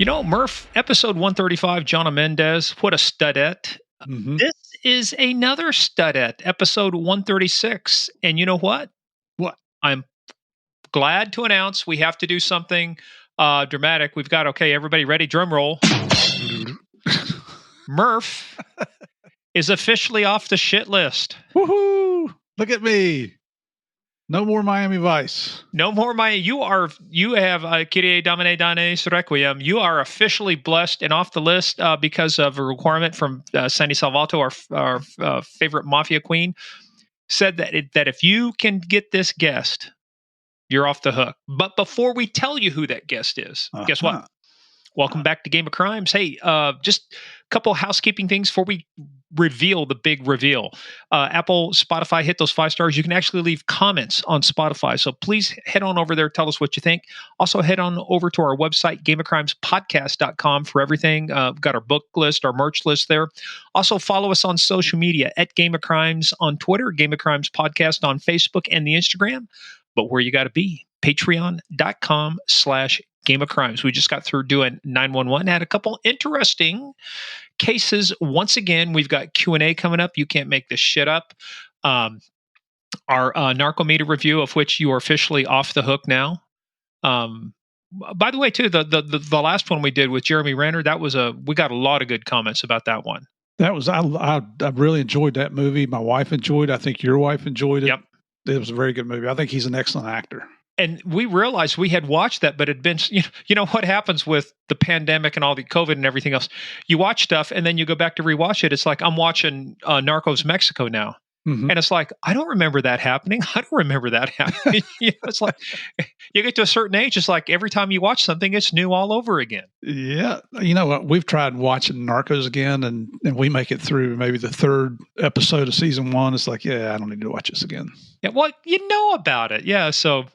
Murph, episode 135, Jonna Mendez, what a studette. Mm-hmm. This is another studette, episode 136. And you know what? What? I'm glad to announce we have to do something dramatic. We've got, okay, everybody ready? Drum roll. Murph is officially off the shit list. Woohoo! Look at me. No more Miami Vice. No more Miami. You have Kyrie Domine Danes Requiem. You are officially blessed and off the list because of a requirement from Sandy Salvato, our favorite mafia queen, said that if you can get this guest, you're off the hook. But before we tell you who that guest is, guess what? Welcome back to Game of Crimes. Hey, just a couple housekeeping things before we reveal the big reveal. Apple, Spotify, hit those 5 stars. You can actually leave comments on Spotify. So please head on over there. Tell us what you think. Also, head on over to our website, gameofcrimespodcast.com for everything. We've got our book list, our merch list there. Also, follow us on social media at Game of Crimes on Twitter, Game of Crimes Podcast on Facebook and the Instagram. But where you got to be, patreon.com/Game of Crimes. We just got through doing 911. Had a couple interesting cases. Once again, we've got Q&A coming up. You can't make this shit up. Our narco-meter review, of which you are officially off the hook now. By the way, too, the last one we did with Jeremy Renner, we got a lot of good comments about that one. That was I really enjoyed that movie. My wife enjoyed it. I think your wife enjoyed it. Yep. It was a very good movie. I think he's an excellent actor. And we realized we had watched that, but it had been, you know what happens with the pandemic and all the COVID and everything else. You watch stuff and then you go back to rewatch it. It's like I'm watching Narcos Mexico now. Mm-hmm. And it's like, I don't remember that happening. I don't remember that happening. It's like you get to a certain age, it's like every time you watch something, it's new all over again. Yeah. You know what? We've tried watching Narcos again and we make it through maybe the 3rd episode of season 1. It's like, yeah, I don't need to watch this again. Yeah, well, you know about it. Yeah. So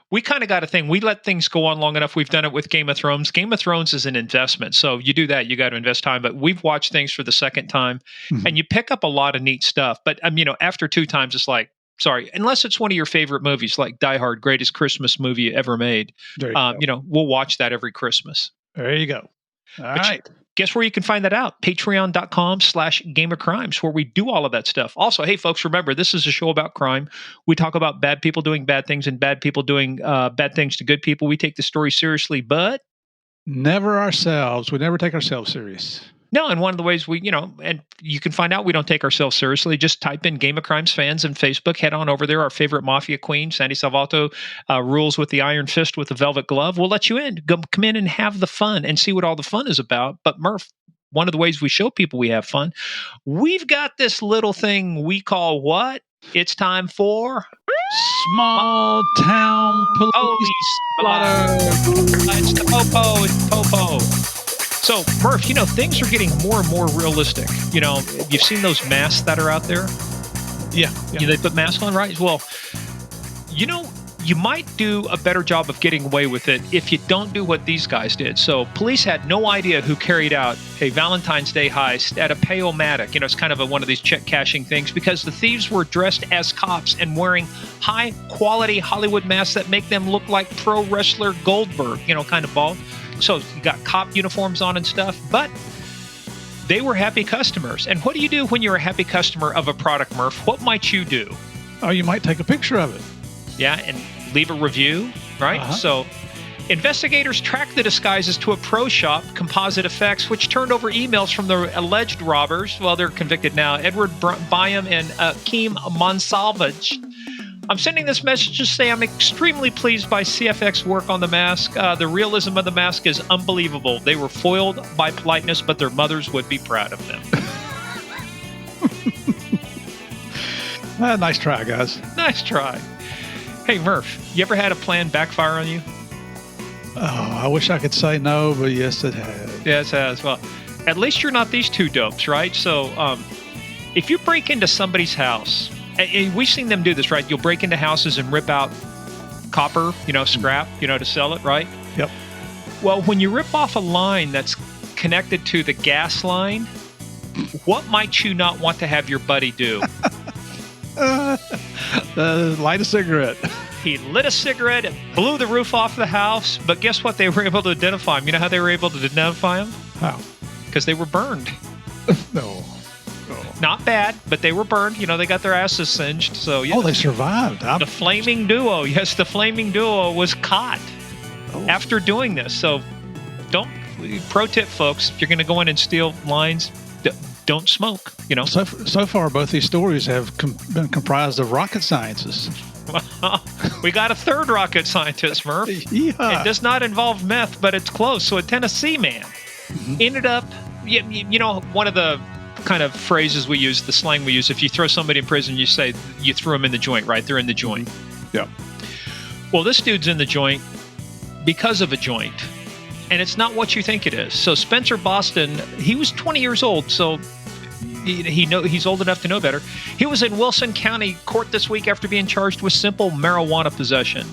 we kind of got a thing. We let things go on long enough. We've done it with Game of Thrones. Game of Thrones is an investment. So you do that, you got to invest time. But we've watched things for the second time and you pick up a lot of neat stuff. But, after 2 times, it's like, sorry, unless it's one of your favorite movies, like Die Hard, greatest Christmas movie ever made. We'll watch that every Christmas. There you go. All right. Guess where you can find that out? Patreon.com/Game of Crimes, where we do all of that stuff. Also, hey, folks, remember, this is a show about crime. We talk about bad people doing bad things and bad people doing bad things to good people. We take the story seriously, but never ourselves. We never take ourselves serious. No, and one of the ways and you can find out we don't take ourselves seriously. Just type in Game of Crimes fans in Facebook. Head on over there. Our favorite mafia queen, Sandy Salvato, rules with the iron fist with the velvet glove. We'll let you in. Come in and have the fun and see what all the fun is about. But Murph, one of the ways we show people we have fun, we've got this little thing we call what? It's time for Small Town Police Blotter. It's the Popo. It's Popo. So, Murph, things are getting more and more realistic. You've seen those masks that are out there? Yeah. They put masks on, right? Well, you might do a better job of getting away with it if you don't do what these guys did. So, police had no idea who carried out a Valentine's Day heist at a Payomatic. It's kind of one of these check cashing things because the thieves were dressed as cops and wearing high-quality Hollywood masks that make them look like pro wrestler Goldberg, kind of bald. So you got cop uniforms on and stuff, but they were happy customers. And what do you do when you're a happy customer of a product, Murph? What might you do? Oh, you might take a picture of it. Yeah, and leave a review, right? Uh-huh. So investigators tracked the disguises to a pro shop, Composite Effects, which turned over emails from the alleged robbers. Well, they're convicted now. Edward Byam and Akeem Monsalvage. I'm sending this message to say I'm extremely pleased by CFX work on the mask. The realism of the mask is unbelievable. They were foiled by politeness, but their mothers would be proud of them. Nice try, guys. Nice try. Hey, Murph, you ever had a plan backfire on you? Oh, I wish I could say no, but yes, it has. Yes, it has. Well, at least you're not these two dopes, right? So if you break into somebody's house, and we've seen them do this, right? You'll break into houses and rip out copper, scrap, to sell it, right? Yep. Well, when you rip off a line that's connected to the gas line, what might you not want to have your buddy do? Light a cigarette. He lit a cigarette and blew the roof off the house. But guess what? They were able to identify him. You know how they were able to identify him? How? Because they were burned. No. Not bad, but they were burned. You know, they got their asses singed. So yeah. Oh, they survived. The flaming duo. Yes, the flaming duo was caught after doing this. So pro tip, folks, if you're going to go in and steal lines, don't smoke, you know. So far, both these stories have been comprised of rocket sciences. We got a third rocket scientist, Murph. Yeah. It does not involve meth, but it's close. So a Tennessee man ended up, you know, one of the kind of phrases we use, the slang we use, if you throw somebody in prison, you say you threw them in the joint, right? They're in the joint. Yeah. Well, this dude's in the joint because of a joint. And it's not what you think it is. So Spencer Boston, he was 20 years old, so he's old enough to know better. He was in Wilson County Court this week after being charged with simple marijuana possession.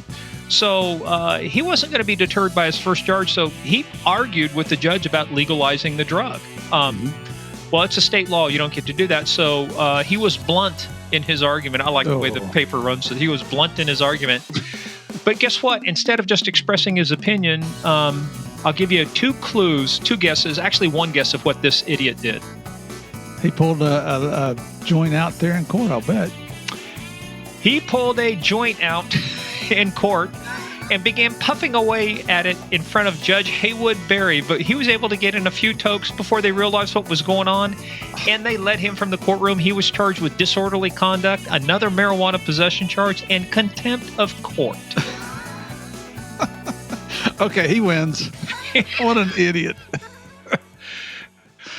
So he wasn't going to be deterred by his first charge, so he argued with the judge about legalizing the drug. Well, it's a state law. You don't get to do that. So he was blunt in his argument. I like the way the paper runs. So he was blunt in his argument. But guess what? Instead of just expressing his opinion, I'll give you two guesses, actually one guess of what this idiot did. He pulled a joint out there in court, I'll bet. He pulled a joint out in court and began puffing away at it in front of Judge Haywood Berry. But he was able to get in a few tokes before they realized what was going on, and they let him from the courtroom. He was charged with disorderly conduct, another marijuana possession charge, and contempt of court. Okay, he wins. What an idiot.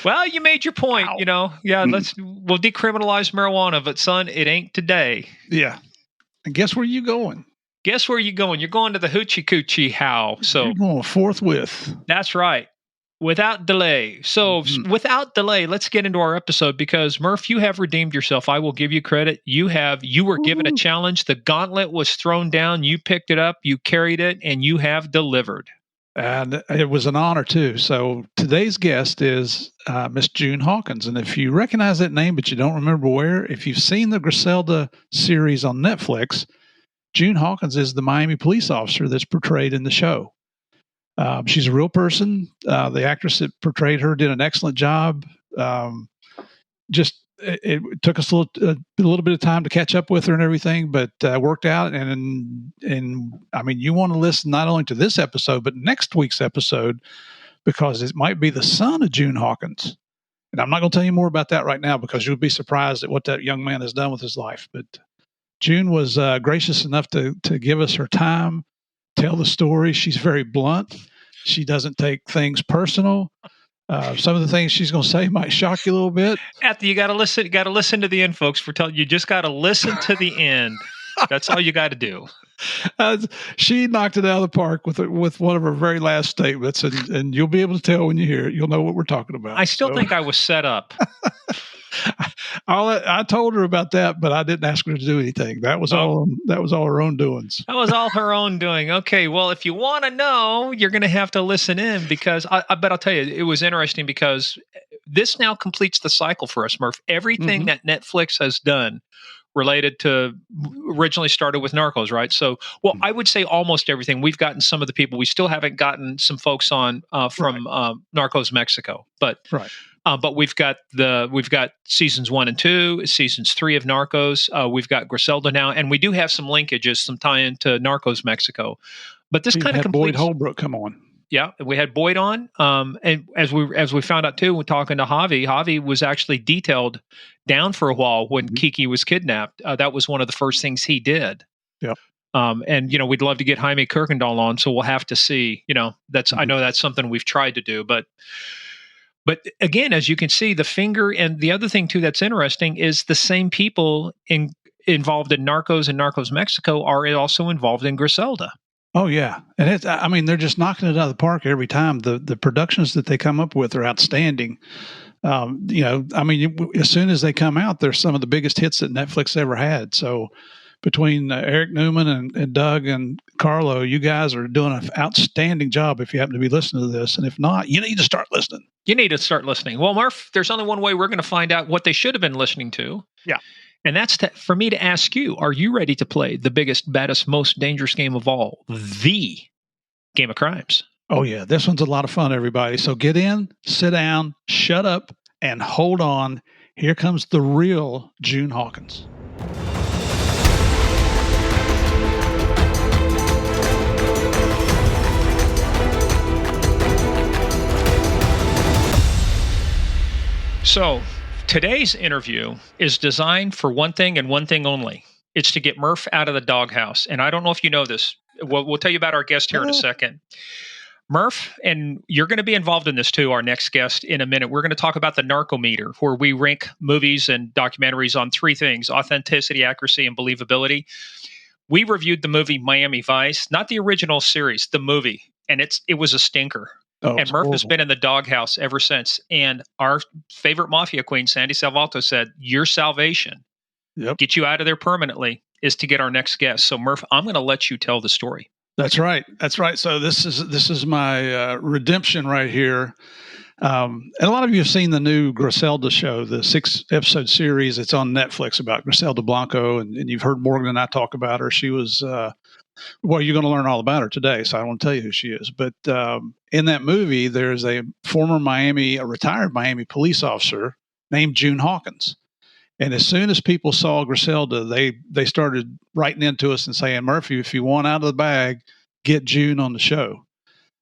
Well, you made your point, you know. Yeah, we'll decriminalize marijuana, but son, it ain't today. Yeah. And guess where you going? Guess where you going? You're going to the Hoochie Coochie How. So you're going forthwith. That's right. Without delay. So without delay, let's get into our episode because Murph, you have redeemed yourself. I will give you credit. You were given a challenge. The gauntlet was thrown down. You picked it up, you carried it, and you have delivered. And it was an honor too. So today's guest is Miss June Hawkins. And if you recognize that name, but you don't remember where, if you've seen the Griselda series on Netflix, June Hawkins is the Miami police officer that's portrayed in the show. She's a real person. The actress that portrayed her did an excellent job. It took us a little bit of time to catch up with her and everything, but worked out. And I mean, you want to listen not only to this episode, but next week's episode, because it might be the son of June Hawkins. And I'm not going to tell you more about that right now because you'll be surprised at what that young man has done with his life. But June was gracious enough to give us her time, tell the story. She's very blunt. She doesn't take things personal. Some of the things she's going to say might shock you a little bit. You got to listen. You got to listen to the end, folks. You just got to listen to the end. That's all you got to do. She knocked it out of the park with one of her very last statements, and you'll be able to tell when you hear it. You'll know what we're talking about. I still think I was set up. I told her about that, but I didn't ask her to do anything. That was all her own doings. That was all her own doing. Okay, well, if you want to know, you're going to have to listen in because but I'll tell you, it was interesting because this now completes the cycle for us, Murph. Everything that Netflix has done related to originally started with Narcos, right? So, I would say almost everything. We've gotten some of the people. We still haven't gotten some folks on from Narcos Mexico, but right. But we've got seasons 1 and 2, seasons 3 of Narcos. We've got Griselda now, and we do have some linkages, some tie-in to Narcos Mexico. But this kind of completes. Boyd Holbrook come on. Yeah, we had Boyd on, and as we found out too, when talking to Javi was actually detailed down for a while when Kiki was kidnapped. That was one of the first things he did. Yeah. And we'd love to get Jaime Kuykendall on, so we'll have to see. I know that's something we've tried to do, but again, as you can see, the finger and the other thing too that's interesting is the same people involved in Narcos and Narcos Mexico are also involved in Griselda. Oh yeah, and they're just knocking it out of the park every time. The productions that they come up with are outstanding. As soon as they come out, they're some of the biggest hits that Netflix ever had. So between Eric Newman and Doug and Carlo, you guys are doing an outstanding job if you happen to be listening to this. And if not, you need to start listening. You need to start listening. Well, Murph, there's only one way we're going to find out what they should have been listening to. Yeah. And that's for me to ask you, are you ready to play the biggest, baddest, most dangerous game of all, the Game of Crimes? Oh, yeah. This one's a lot of fun, everybody. So get in, sit down, shut up, and hold on. Here comes the real June Hawkins. So today's interview is designed for one thing and one thing only. It's to get Murph out of the doghouse. And I don't know if you know this. We'll tell you about our guest here in a second. Murph, and you're going to be involved in this too, our next guest, in a minute. We're going to talk about the narco-meter, where we rank movies and documentaries on three things: authenticity, accuracy, and believability. We reviewed the movie Miami Vice, not the original series, the movie, and it was a stinker. Oh, and Murph has been in the doghouse ever since. And our favorite mafia queen, Sandy Salvato, said, your salvation, get you out of there permanently, is to get our next guest. So Murph, I'm going to let you tell the story. That's right. That's right. So this is my redemption right here. And a lot of you have seen the new Griselda show, the 6-episode series. It's on Netflix about Griselda Blanco, and you've heard Morgan and I talk about her. She was, well, you're going to learn all about her today, so I don't want to tell you who she is. But in that movie, there's a retired Miami police officer named June Hawkins. And as soon as people saw Griselda, they started writing into us and saying, Murphy, if you want out of the bag, get June on the show.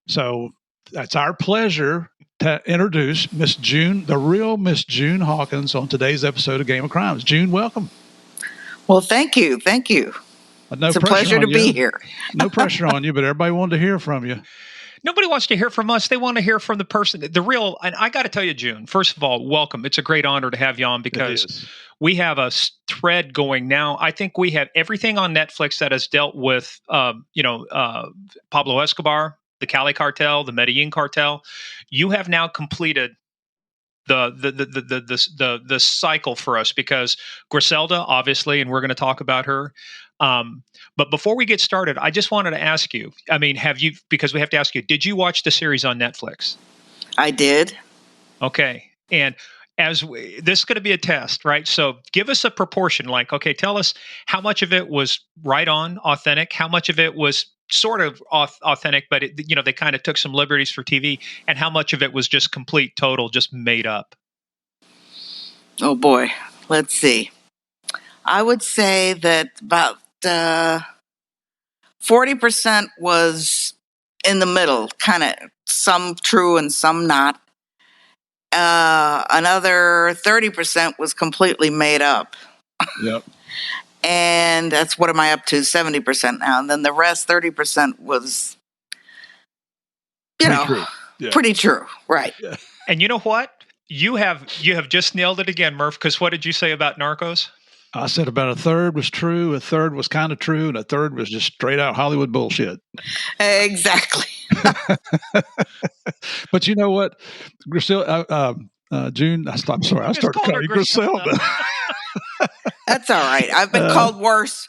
So that's our pleasure to introduce Miss June, the real Miss June Hawkins, on today's episode of Game of Crimes. June, welcome. Well, thank you. Thank you. No, it's a pleasure to be here. No pressure on you, but everybody wanted to hear from you. Nobody wants to hear from us. They want to hear from the person, the real. And I got to tell you, June, first of all, welcome. It's a great honor to have you on because we have a thread going now. I think we have everything on Netflix that has dealt with, Pablo Escobar, the Cali cartel, the Medellin cartel. You have now completed the cycle for us because Griselda, obviously, and we're going to talk about her. But before we get started, I just wanted to ask you, because we have to ask you, did you watch the series on Netflix? I did. Okay. And this is going to be a test, right? So give us a proportion, like, okay, tell us how much of it was right on authentic, how much of it was sort of authentic, but they kind of took some liberties for TV, and how much of it was just complete, total, just made up. Oh boy. Let's see. I would say that about 40% was in the middle, kind of some true and some not. Another 30% was completely made up. Yep. And that's, what am I up to? 70% now. And then the rest, 30% was, pretty true. Right. Yeah. And you know what? You have just nailed it again, Murph, because what did you say about Narcos? I said about a third was true, a third was kind of true, and a third was just straight out Hollywood bullshit. Exactly. But you know what, Griselda, June, I'm sorry, I started calling you Griselda. That's all right. I've been called worse.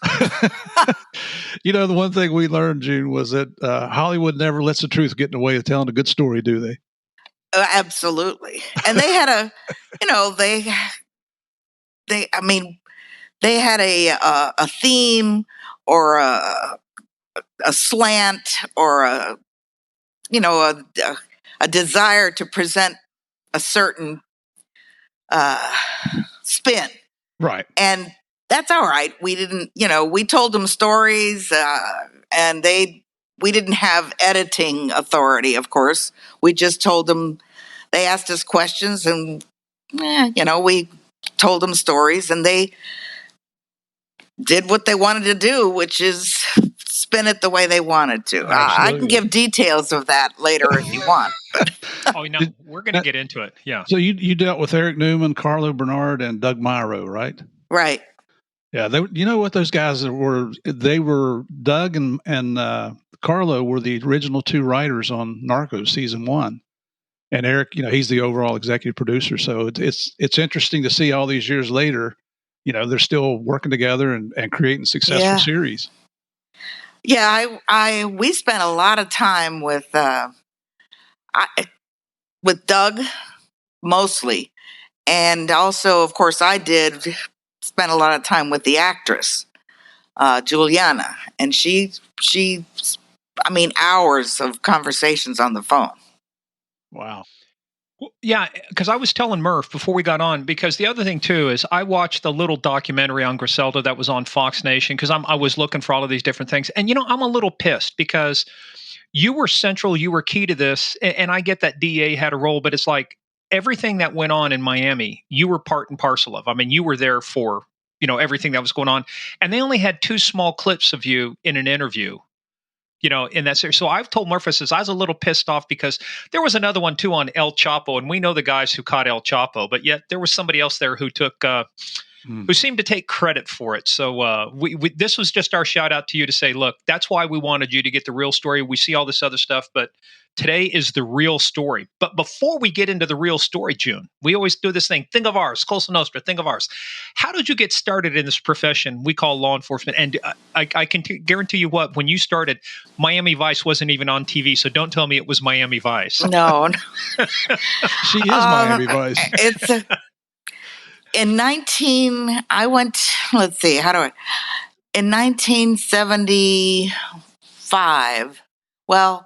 The one thing we learned, June, was that Hollywood never lets the truth get in the way of telling a good story, do they? Absolutely. And they had they had a theme or a slant or a desire to present a certain spin. Right. And that's all right. We didn't, we told them stories and we didn't have editing authority, of course. We just told them, they asked us questions and, we told them stories, and they did what they wanted to do, which is spin it the way they wanted to. I can give details of that later if you want. Oh, no, we're going to get into it. Yeah. So you dealt with Eric Newman, Carlo Bernard, and Doug Myro, right? Right. Yeah. You know what those guys were? They were Doug and Carlo were the original two writers on Narcos season 1. And Eric, he's the overall executive producer. So it's interesting to see all these years later, they're still working together and creating successful series. Yeah, we spent a lot of time with Doug mostly, and also, of course, I did spent a lot of time with the actress, Juliana, and she, hours of conversations on the phone. Wow. Well, yeah, because I was telling Murph before we got on, because the other thing too is I watched the little documentary on Griselda that was on Fox Nation because I was looking for all of these different things. And, I'm a little pissed because you were central, you were key to this. And I get that DA had a role, but it's like everything that went on in Miami, you were part and parcel of. I mean, you were there for, everything that was going on. And they only had 2 small clips of you in an interview, in that series. So I've told Murphy, I was a little pissed off because there was another one too on El Chapo, and we know the guys who caught El Chapo, but yet there was somebody else there who took, who seemed to take credit for it. So we this was just our shout out to you to say, look, that's why we wanted you to get the real story. We see all this other stuff, but today is the real story. But before we get into the real story, June, we always do this thing. Think of ours, Cosa Nostra, think of ours. How did you get started in this profession we call law enforcement? And I can guarantee you when you started, Miami Vice wasn't even on TV. So don't tell me it was Miami Vice. No. She is Miami Vice. It's in 1975, well,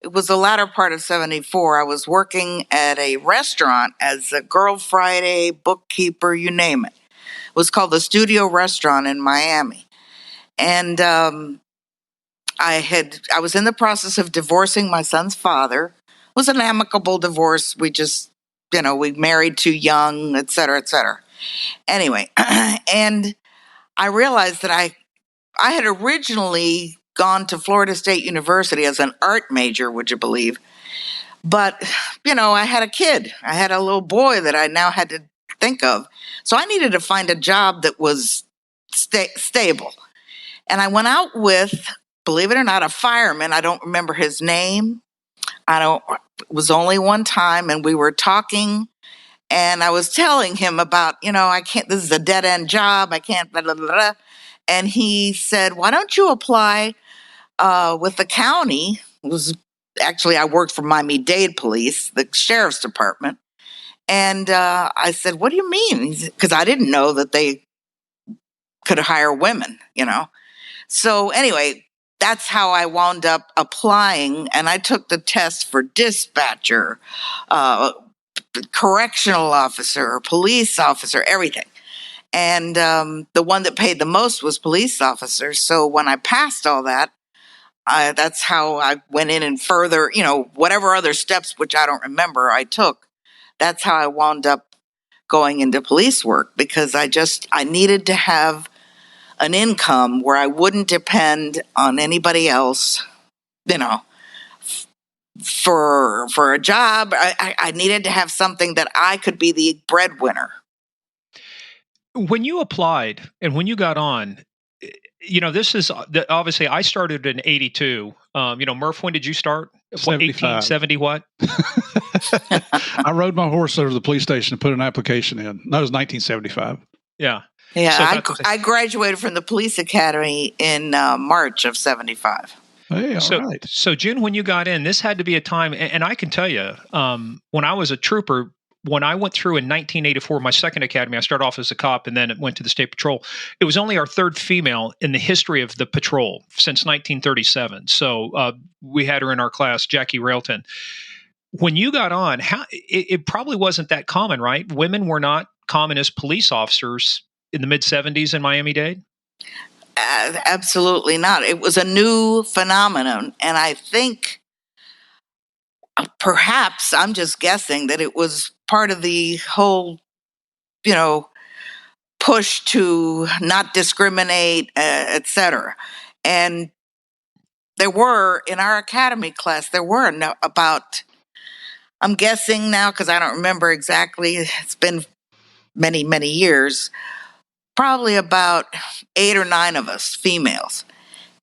it was the latter part of 74. I was working at a restaurant as a Girl Friday, bookkeeper, you name it. It was called the Studio Restaurant in Miami. And I was in the process of divorcing my son's father. It was an amicable divorce. We just, we married too young, et cetera, et cetera. Anyway, and I realized that I had originally gone to Florida State University as an art major, would you believe? But, I had a kid. I had a little boy that I now had to think of. So I needed to find a job that was stable. And I went out with, believe it or not, a fireman. I don't remember his name. It was only one time, and we were talking, and I was telling him about, I can't, this is a dead end job. I can't, blah, blah, blah, blah. And he said, why don't you apply with the county? Actually, I worked for Miami-Dade Police, the sheriff's department. And I said, what do you mean? Because I didn't know that they could hire women, So anyway, that's how I wound up applying. And I took the test for dispatcher, correctional officer, police officer, everything. And the one that paid the most was police officer. So when I passed all that, that's how I went in and further, whatever other steps, which I don't remember, I took. That's how I wound up going into police work, because I needed to have an income where I wouldn't depend on anybody else, for a job. I needed to have something that I could be the breadwinner. When you applied and when you got on, this is obviously I started in 82. Murph, when did you start? 1870 what? I rode my horse over to the police station and put an application in. That was 1975. Yeah. Yeah, so I graduated from the police academy in March of 75. Hey, all right. So June, when you got in, this had to be a time, and I can tell you, when I was a trooper, when I went through in 1984, my second academy, I started off as a cop and then it went to the state patrol. It was only our third female in the history of the patrol since 1937. So we had her in our class, Jackie Railton. When you got on, it probably wasn't that common, right? Women were not common as police officers in the mid-70s in Miami-Dade? Absolutely not. It was a new phenomenon. And I think perhaps, I'm just guessing, that it was part of the whole, push to not discriminate, et cetera. And there were, in our academy class, about, I'm guessing now because I don't remember exactly, it's been many, many years, probably about 8 or 9 of us, females.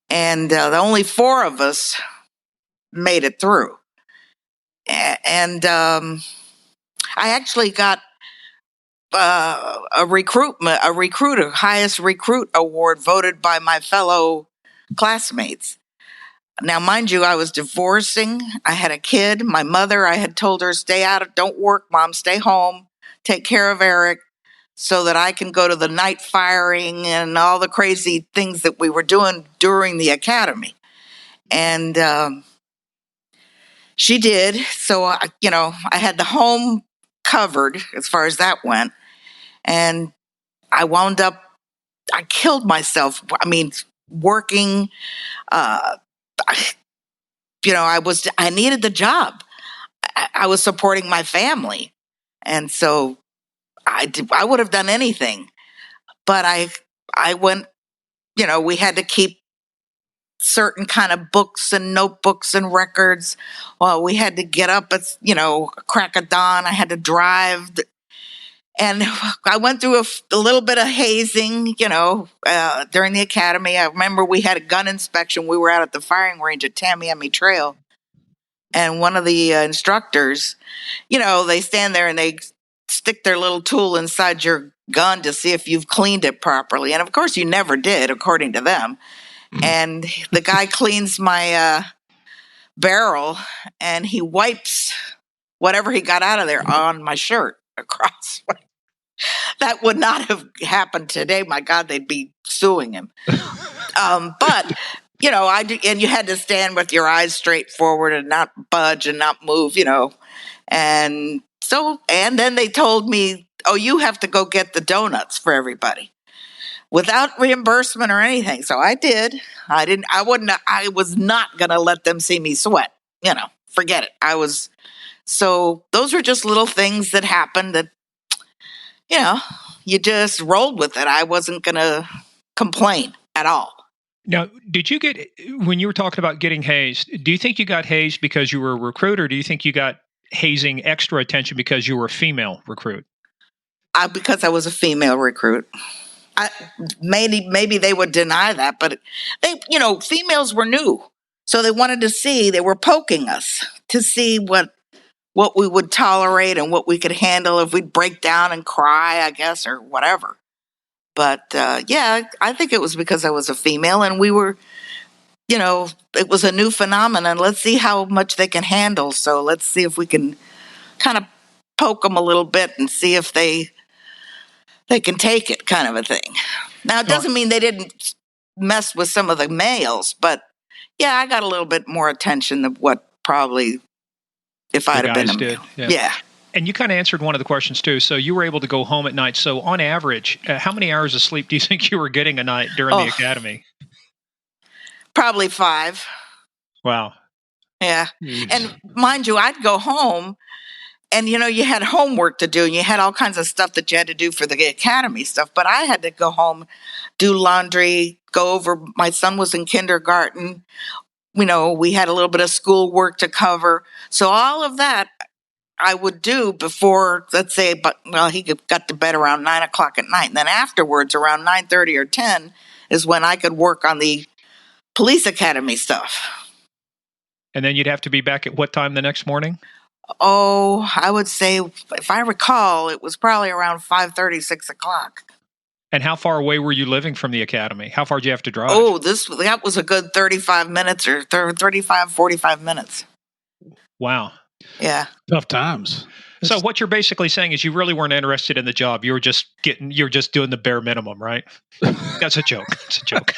And the only 4 of us made it through. And I actually got a highest recruit award voted by my fellow classmates. Now, mind you, I was divorcing. I had a kid. My mother, I had told her, stay out, don't work, Mom, stay home, take care of Eric. so that I can go to the night firing and all the crazy things that we were doing during the academy. And she did. So, I had the home covered as far as that went. And I wound up, I killed myself. I mean, working, I needed the job. I was supporting my family. And so I would have done anything. But I went, we had to keep certain kind of books and notebooks and records. Well, we had to get up at, crack of dawn. I had to drive. And I went through a little bit of hazing, during the academy. I remember we had a gun inspection. We were out at the firing range at Tamiami Trail. And one of the instructors, they stand there and they stick their little tool inside your gun to see if you've cleaned it properly. And of course, you never did, according to them. And the guy cleans my barrel and he wipes whatever he got out of there on my shirt across. That would not have happened today. My God, they'd be suing him. But, and you had to stand with your eyes straight forward and not budge and not move, And then they told me, oh, you have to go get the donuts for everybody without reimbursement or anything. So I did. I was not going to let them see me sweat, forget it. So those were just little things that happened that, you just rolled with it. I wasn't going to complain at all. Now, when you were talking about getting hazed, do you think you got hazed because you were a recruit, or do you think you got hazing extra attention because you were a female recruit? Because I was a female recruit. Maybe they would deny that, but females were new. So they were poking us to see what we would tolerate and what we could handle if we'd break down and cry, I guess, or whatever. But I think it was because I was a female and we were, it was a new phenomenon. Let's see how much they can handle. So let's see if we can kind of poke them a little bit and see if they can take it, kind of a thing. Now, it doesn't mean they didn't mess with some of the males, but yeah, I got a little bit more attention than what probably if I'd have been a male. Yeah. And you kind of answered one of the questions too. So you were able to go home at night. So on average, how many hours of sleep do you think you were getting a night during the academy? Probably 5. Wow. Yeah. And mind you, I'd go home and, you had homework to do and you had all kinds of stuff that you had to do for the academy stuff. But I had to go home, do laundry, go over. My son was in kindergarten. We had a little bit of school work to cover. So all of that I would do before, let's say, he got to bed around 9 o'clock at night. And then afterwards, around 9:30 or 10 is when I could work on the police academy stuff. And then you'd have to be back at what time the next morning? Oh, I would say, if I recall, it was probably around 5:30, 6 o'clock. And how far away were you living from the academy? How far did you have to drive? Oh, that was a good 35 minutes or 35, 45 minutes. Wow. Yeah. Tough times. So what you're basically saying is you really weren't interested in the job. You're just doing the bare minimum, right? That's a joke. It's a joke.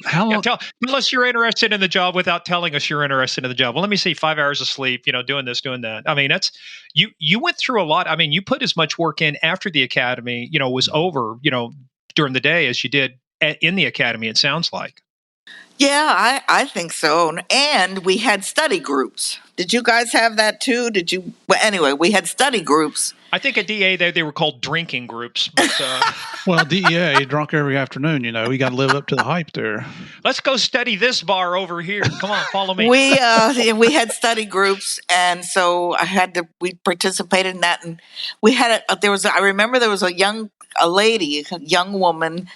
How long? Unless you're interested in the job without telling us you're interested in the job. Well, let me see, 5 hours of sleep, doing this, doing that. I mean, that's you went through a lot. I mean, you put as much work in after the academy, was over, during the day as you did in the academy, it sounds like. Yeah, I think so. And we had study groups. Did you guys have that too? Well, anyway, we had study groups. I think at DA they were called drinking groups. But, well, DEA, drunk every afternoon, we got to live up to the hype there. Let's go study this bar over here. Come on, follow me. We had study groups, and so we participated in that. And we had I remember there was a young woman.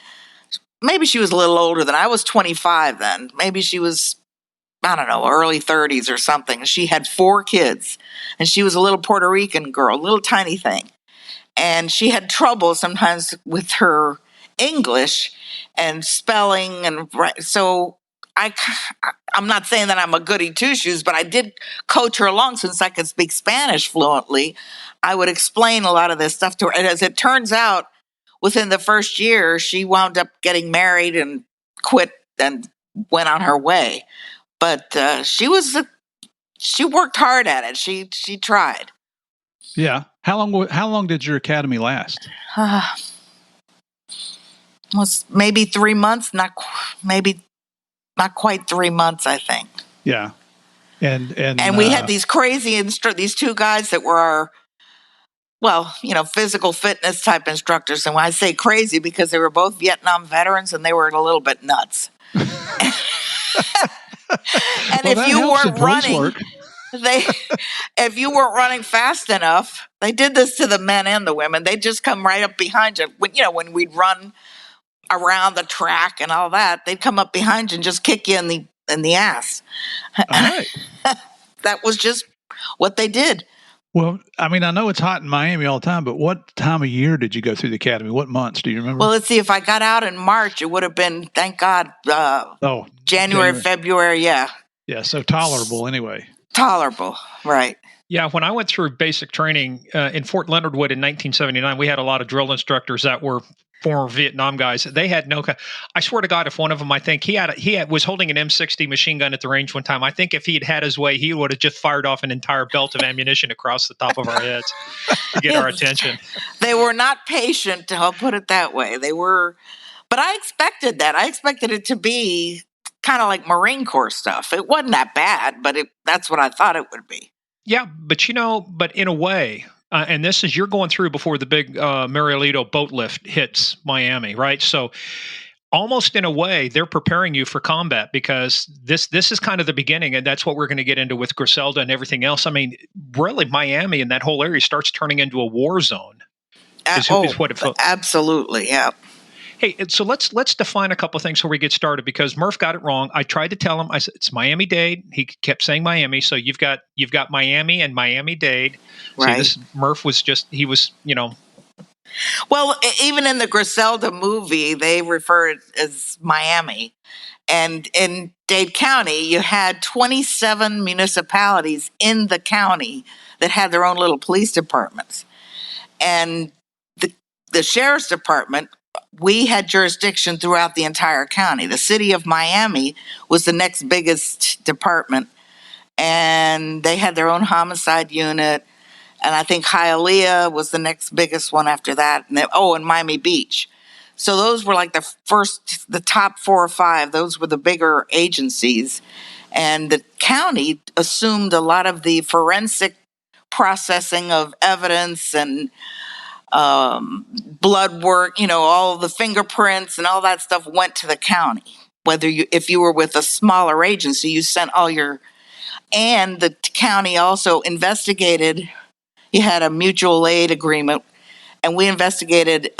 Maybe she was a little older than I was 25 then. Maybe she was, I don't know, early 30s or something. She had 4 kids, and she was a little Puerto Rican girl, little tiny thing. And she had trouble sometimes with her English and spelling. And so I'm not saying that I'm a goody two shoes, but I did coach her along since I could speak Spanish fluently. I would explain a lot of this stuff to her. And as it turns out, within the first year, she wound up getting married and quit and went on her way. But she worked hard at it. She tried. Yeah. How long did your academy last? Was maybe 3 months, not quite 3 months, I think. Yeah. And we had these crazy these two guys that were our, physical fitness type instructors. And when I say crazy, because they were both Vietnam veterans and they were a little bit nuts. And if you weren't running, if you weren't running fast enough, they did this to the men and the women. They'd just come right up behind you. When we'd run around the track and all that, they'd come up behind you and just kick you in the ass. All right. That was just what they did. Well, I mean, I know it's hot in Miami all the time, but what time of year did you go through the academy? What months do you remember? Well, let's see. If I got out in March, it would have been, thank God, January, February. Yeah. Yeah. So tolerable anyway. Tolerable. Right. Yeah, when I went through basic training in Fort Leonard Wood in 1979, we had a lot of drill instructors that were former Vietnam guys. They had no. I swear to God, if one of them, I think he was holding an M60 machine gun at the range one time. I think if he'd had his way, he would have just fired off an entire belt of ammunition across the top of our heads to get our attention. They were not patient. I'll put it that way. They were, but I expected that. I expected it to be kind of like Marine Corps stuff. It wasn't that bad, but that's what I thought it would be. Yeah, but in a way, and this is you're going through before the big Marielito boat lift hits Miami, right? So almost in a way, they're preparing you for combat because this is kind of the beginning, and that's what we're going to get into with Griselda and everything else. I mean, really, Miami and that whole area starts turning into a war zone. Is what it felt. Absolutely, yeah. Hey, so let's define a couple of things before we get started because Murph got it wrong. I tried to tell him. I said it's Miami-Dade. He kept saying Miami. So you've got Miami and Miami-Dade. Right. See, Murph was Well, even in the Griselda movie, they refer it as Miami. And in Dade County, you had 27 municipalities in the county that had their own little police departments. And the sheriff's department, we had jurisdiction throughout the entire county. The city of Miami was the next biggest department, and they had their own homicide unit. And I think Hialeah was the next biggest one after that. And Miami Beach. So those were like the top 4 or 5. Those were the bigger agencies. And the county assumed a lot of the forensic processing of evidence and blood work, all the fingerprints and all that stuff went to the county. If you were with a smaller agency, you sent and the county also investigated. You had a mutual aid agreement, and we investigated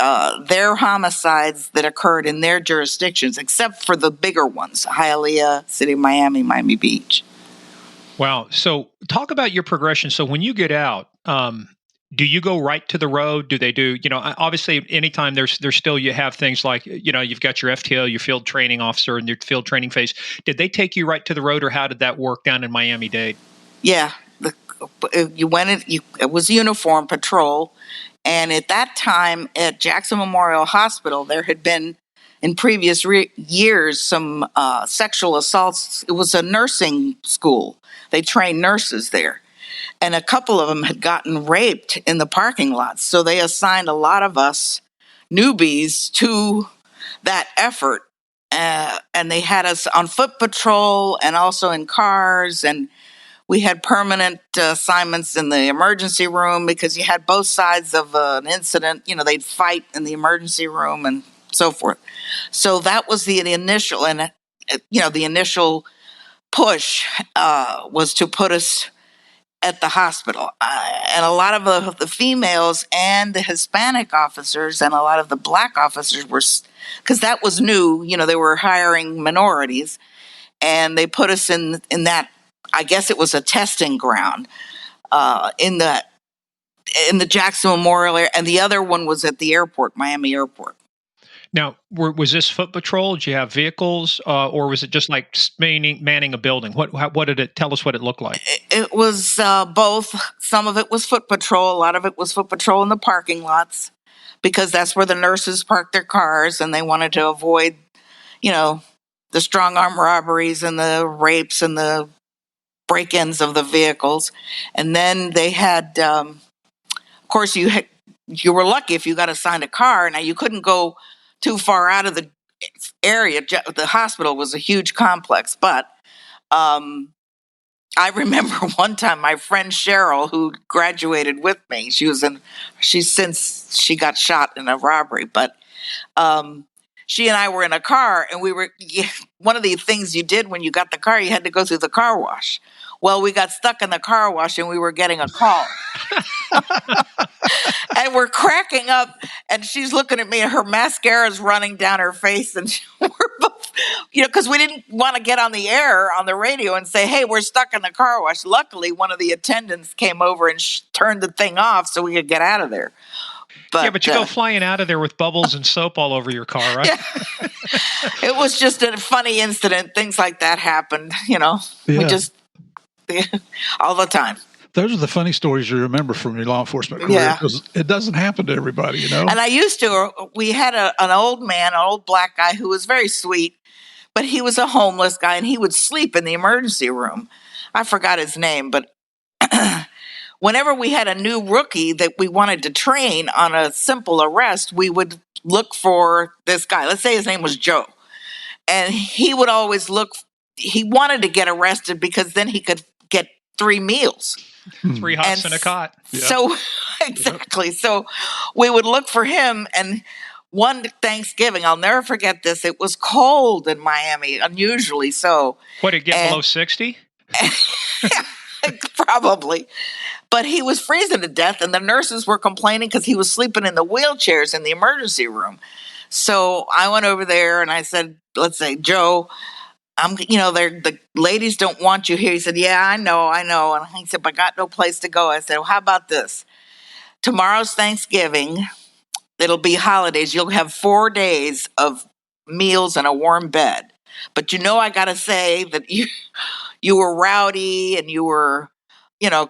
their homicides that occurred in their jurisdictions, except for the bigger ones, Hialeah, City of Miami, Miami Beach. Wow. So talk about your progression. So when you get out, do you go right to the road? Do they do, obviously anytime there's still, you have things like, you've got your FTO, your field training officer and your field training phase. Did they take you right to the road or how did that work down in Miami-Dade? Yeah. It was uniform patrol. And at that time at Jackson Memorial Hospital, there had been in previous years some sexual assaults. It was a nursing school. They trained nurses there. And a couple of them had gotten raped in the parking lot. So they assigned a lot of us newbies to that effort. And they had us on foot patrol and also in cars. And we had permanent assignments in the emergency room because you had both sides of an incident. They'd fight in the emergency room and so forth. So that was the initial. And, the initial push was to put us at the hospital. And a lot of the females and the Hispanic officers and a lot of the black officers were, because that was new, they were hiring minorities, and they put us in that, I guess it was a testing ground in the Jackson Memorial area, and the other one was at the airport, Miami Airport. Now, was this foot patrol? Did you have vehicles, or was it just like manning a building? What did it tell us? What it looked like? It was both. Some of it was foot patrol. A lot of it was foot patrol in the parking lots, because that's where the nurses parked their cars, and they wanted to avoid, the strong arm robberies and the rapes and the break-ins of the vehicles. And then they had, of course, you were lucky if you got assigned a car. Now, you couldn't go too far out of the area. The hospital was a huge complex, but I remember one time my friend Cheryl, who graduated with me, she's since she got shot in a robbery, but she and I were in a car, and one of the things you did when you got the car, you had to go through the car wash. Well, we got stuck in the car wash, and we were getting a call. And we're cracking up, and she's looking at me, and her mascara's running down her face, and we're both, because we didn't want to get on the air on the radio and say, hey, we're stuck in the car wash. Luckily, one of the attendants came over and turned the thing off so we could get out of there. But you go flying out of there with bubbles and soap all over your car, right? Yeah. It was just a funny incident. Things like that happened, We just all the time. Those are the funny stories you remember from your law enforcement career, because it doesn't happen to everybody, And I used to. We had an old man, an old black guy who was very sweet, but he was a homeless guy, and he would sleep in the emergency room. I forgot his name, but whenever we had a new rookie that we wanted to train on a simple arrest, we would look for this guy. Let's say his name was Joe. And he would always he wanted to get arrested because then he could get 3 meals. 3 hots and a cot. So, exactly. So we would look for him. And one Thanksgiving, I'll never forget this. It was cold in Miami, unusually so. What, did it get below 60? Probably. But he was freezing to death, and the nurses were complaining because he was sleeping in the wheelchairs in the emergency room. So I went over there and I said, let's say, Joe, the ladies don't want you here. He said, yeah, I know. And he said, but I got no place to go. I said, well, how about this? Tomorrow's Thanksgiving. It'll be holidays. You'll have 4 days of meals and a warm bed. But I got to say that you were rowdy and you were,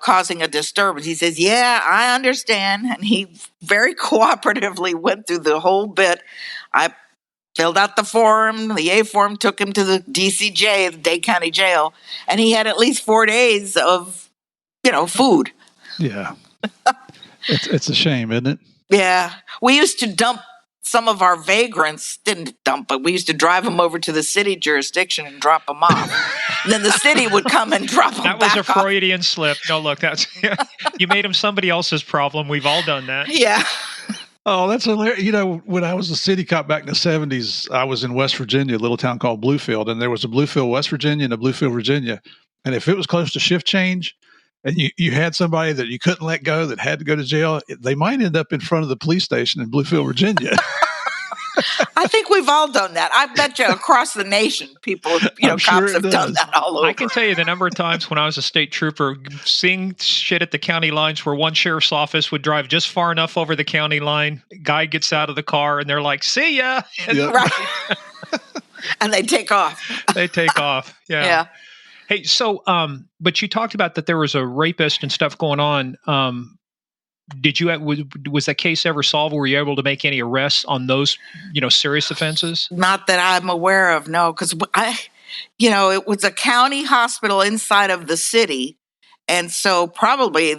causing a disturbance. He says, yeah, I understand. And he very cooperatively went through the whole bit. I filled out the form, the A form, took him to the DCJ, the Dade County Jail, and he had at least 4 days of, food. Yeah. It's a shame, isn't it? Yeah. We used to dump some of our vagrants, didn't dump, but we used to drive them over to the city jurisdiction and drop them off. And then the city would come and drop them back off. That was a Freudian slip. No, look, you made them somebody else's problem. We've all done that. Yeah. Oh, that's hilarious. When I was a city cop back in the 70s, I was in West Virginia, a little town called Bluefield, and there was a Bluefield, West Virginia, and a Bluefield, Virginia. And if it was close to shift change and you had somebody that you couldn't let go that had to go to jail, they might end up in front of the police station in Bluefield, Virginia. I think we've all done that. I bet you across the nation, people, cops have done that all over. I can tell you the number of times when I was a state trooper, seeing shit at the county lines where one sheriff's office would drive just far enough over the county line, guy gets out of the car, and they're like, see ya. Yep. Right. And they take off. They take off. Yeah. Yeah. Hey, so, but you talked about that there was a rapist and stuff going on. Was that case ever solved? Were you able to make any arrests on those, serious offenses? Not that I'm aware of, no, because it was a county hospital inside of the city, and so probably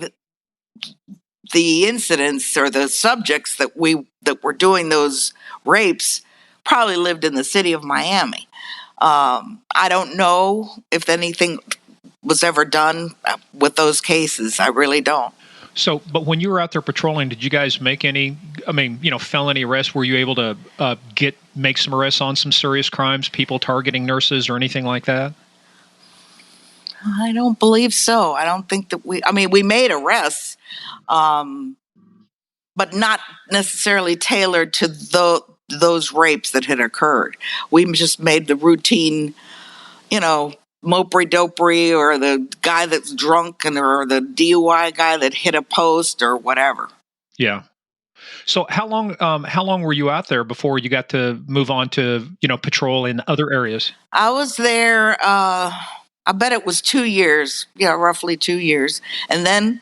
the incidents or the subjects that were doing those rapes probably lived in the city of Miami. I don't know if anything was ever done with those cases. I really don't. So, but when you were out there patrolling, did you guys make any, felony arrests? Were you able to make some arrests on some serious crimes, people targeting nurses or anything like that? I don't believe so. I don't think that we made arrests, but not necessarily tailored to those rapes that had occurred. We just made the routine, mopery-dopery, or the guy that's drunk, or the DUI guy that hit a post or whatever. Yeah. So how long were you out there before you got to move on to, patrol in other areas? I was there, I bet it was 2 years. Yeah, roughly 2 years. And then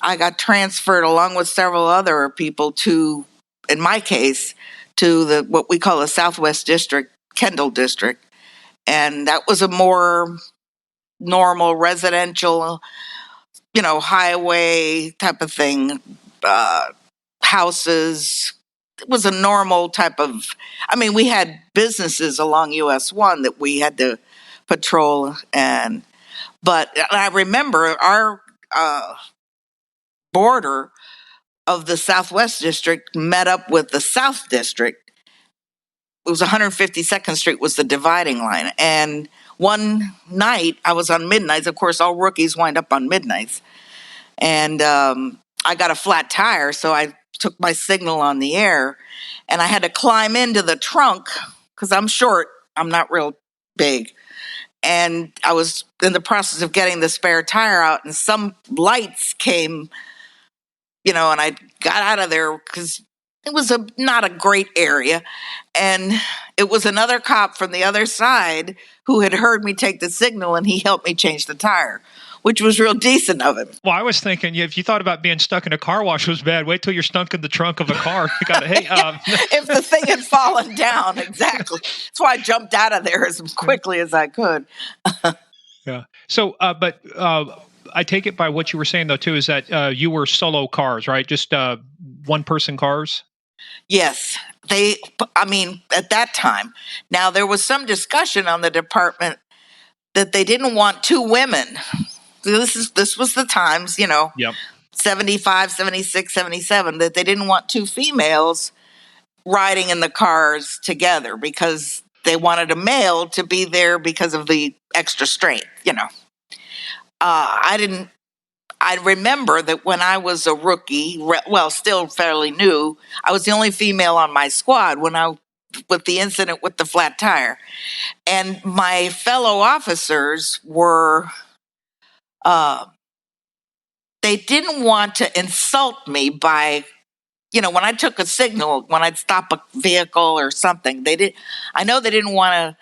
I got transferred along with several other people to, in my case, to the what we call the Southwest District, Kendall District. And that was a more normal residential, highway type of thing, uh, houses. It was a normal type of, we had businesses along US 1 that we had to patrol. But I remember our border of the Southwest District met up with the South District. It was 152nd Street was the dividing line. And one night, I was on midnights. Of course, all rookies wind up on midnights. And I got a flat tire, so I took my signal on the air. And I had to climb into the trunk because I'm short. I'm not real big. And I was in the process of getting the spare tire out, and some lights came, and I got out of there because it was not a great area. And it was another cop from the other side who had heard me take the signal, and he helped me change the tire, which was real decent of him. Well, I was thinking, if you thought about being stuck in a car wash was bad, wait till you're stuck in the trunk of a car. You got to, if the thing had fallen down, exactly. That's why I jumped out of there as quickly as I could. Yeah. So, but I take it by what you were saying, though, too, is that you were solo cars, right? Just one-person cars? Yes. At that time. Now, there was some discussion on the department that they didn't want two women. This was the times, Yep. 75, 76, 77, that they didn't want two females riding in the cars together because they wanted a male to be there because of the extra strength, I remember that when I was a rookie, still fairly new, I was the only female on my squad with the incident with the flat tire. And my fellow officers were, they didn't want to insult me by, when I took a signal, when I'd stop a vehicle or something, I know they didn't want to